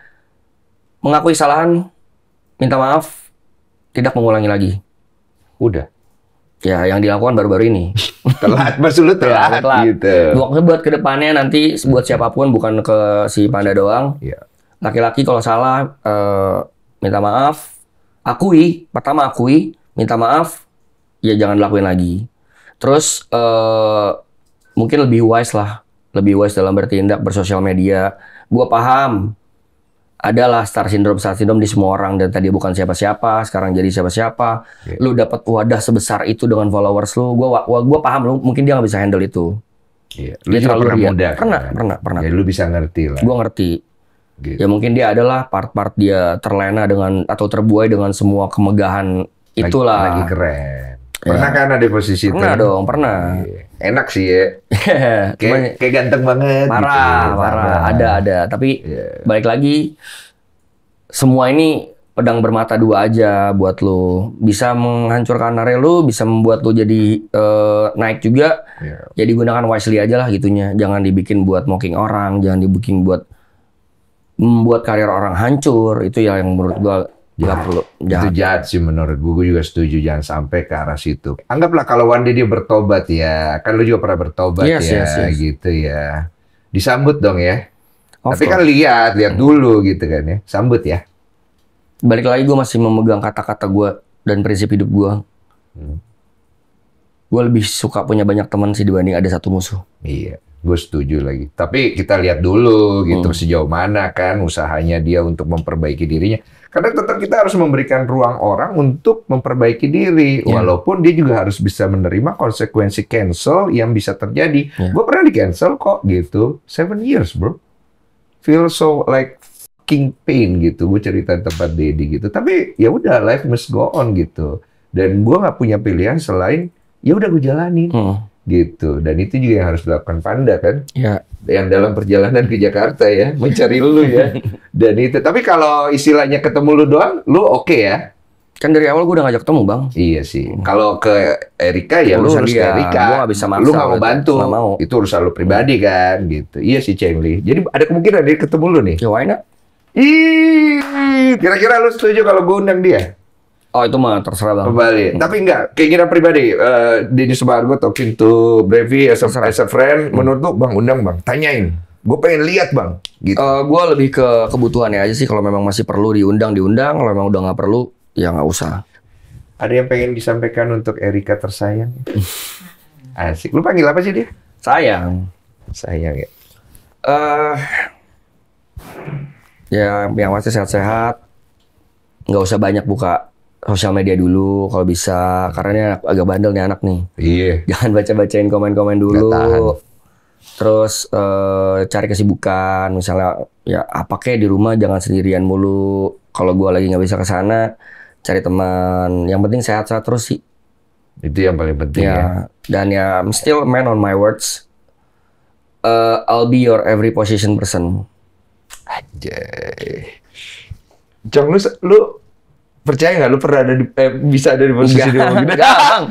mengakui kesalahan, minta maaf, tidak mengulangi lagi. Udah. Ya, yang dilakukan baru-baru ini. Telat, maksud lu telat gitu. Buat kedepannya nanti buat siapapun, bukan ke si Panda doang. Laki-laki kalau salah, minta maaf, pertama akui, minta maaf, ya jangan dilakuin lagi. Terus mungkin lebih wise lah, lebih wise dalam bertindak bersosial media. Gua paham adalah star syndrome di semua orang, dan tadi bukan siapa-siapa, sekarang jadi siapa-siapa. Lu dapat wadah sebesar itu dengan followers lu, gua paham lu mungkin dia nggak bisa handle itu. Iya. Lu Dia juga terlalu pernah dia. muda Pernah. Ya lu bisa ngerti lah. Gua ngerti. Gitu. Ya mungkin dia adalah part-part dia terlena dengan atau terbuai dengan semua kemegahan itulah. Lagi keren. Pernah kan ada di posisi itu? Pernah dong, pernah. Iya. Enak sih ya. Cuman Kayak ganteng banget. parah. Ada. Tapi Iya. balik lagi, semua ini pedang bermata dua aja buat lo. Bisa menghancurkan karir lo, bisa membuat lo jadi naik juga. Iya. Jadi gunakan wisely aja lah gitunya. Jangan dibikin buat mocking orang, jangan dibikin buat membuat karir orang hancur. Itu yang menurut gua nggak perlu. Itu jahat sih menurut gue juga setuju, jangan sampai ke arah situ. Anggaplah kalau one day dia bertobat ya, kan lu juga pernah bertobat Yes. gitu ya. Disambut dong ya. Of Tapi kan course. lihat dulu gitu kan ya. Sambut ya. Balik lagi, gue masih memegang kata-kata gue dan prinsip hidup gue. Gue lebih suka punya banyak teman sih dibanding ada satu musuh. Iya, gue setuju lagi. Tapi kita lihat dulu gitu sejauh mana kan usahanya dia untuk memperbaiki dirinya. Karena tetap kita harus memberikan ruang orang untuk memperbaiki diri. Walaupun dia juga harus bisa menerima konsekuensi cancel yang bisa terjadi. Gue pernah di cancel kok gitu. 7 years bro. Feel so like fucking pain gitu. Gue cerita tempat Dedi gitu. Tapi ya udah, life must go on gitu. Dan gue nggak punya pilihan selain ya udah gue jalanin gitu. Dan itu juga yang harus dilakukan Panda kan. Ya. Yang dalam perjalanan ke Jakarta ya, mencari lu ya. Dan itu, tapi kalau istilahnya ketemu lu doang, lu oke ya? Kan dari awal gue udah ngajak ketemu bang. Iya sih. Kalau ke Erika ya lu Urusan harus ke dia. Erika. Gua nggak bisa maksa Lu nggak mau gitu. bantu. Nggak mau. Itu urusan lu pribadi kan, gitu. Iya sih Cengli. Jadi ada kemungkinan dia ketemu lu nih. Ya why not? Ih, kira-kira lu setuju kalau gue undang dia? Oh itu mah terserah bang. Kembali. Tapi enggak, keinginan pribadi. Denny Sumargo talking to Brevi as a friend. Menurut lu, bang, undang bang. Tanyain. Gue pengen lihat bang. Gitu. Gue lebih ke kebutuhannya aja sih. Kalau memang masih perlu diundang. Kalau memang udah nggak perlu, ya nggak usah. Ada yang pengen disampaikan untuk Erika tersayang? Asik. Lu panggil apa sih dia? Sayang. Sayang ya. Ya yang pasti sehat-sehat. Nggak usah banyak buka sosial media dulu kalau bisa. Karena ini agak bandel nih anak nih. Iya. Jangan baca-bacain komen-komen Nggak tahan. dulu. Terus cari kesibukan, misalnya ya apa kek di rumah, jangan sendirian mulu. Kalau gue lagi nggak bisa ke sana, cari teman. Yang penting sehat-sehat terus sih. Itu yang paling penting ya. Ya, dan ya I'm still a man on my words. I'll be your every position person. Anjay. Jong, lu percaya nggak lu pernah ada di, bisa ada di posisi di mobil? Enggak, Bang.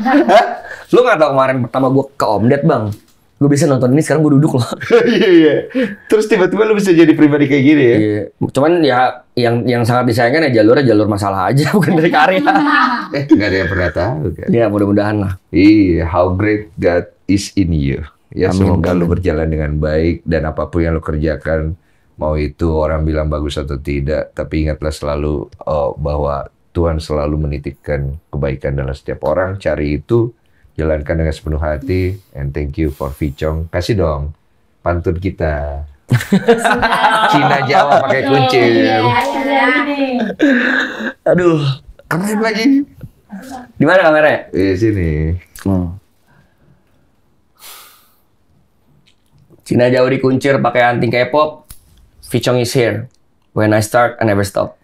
Lu nggak tahu kemarin pertama gue ke Om Ded, Bang. Gue bisa nonton ini, sekarang gue duduk loh. Iya. Terus tiba-tiba lu bisa jadi pribadi kayak gini ya? Iya. Cuman ya yang sangat disayangkan ya jalurnya jalur masalah aja, bukan dari karya. Nggak ada yang pernah tahu kan? Ya mudah-mudahan lah. Iya, how great God is in you. Ya, Amin, semoga lu amin. berjalan dengan baik dan apapun yang lu kerjakan, mau itu orang bilang bagus atau tidak, tapi ingatlah selalu bahwa Tuhan selalu menitipkan kebaikan dalam setiap orang. Cari itu, jalankan dengan sepenuh hati, and thank you for Vicong. Kasih dong pantun kita. Cina Jawa pakai kuncir. Aduh. Keren lagi. Di mana kameranya? Sini. Cina jauh dikuncir pakai anting K-pop. Vicong is here. When I start, I never stop.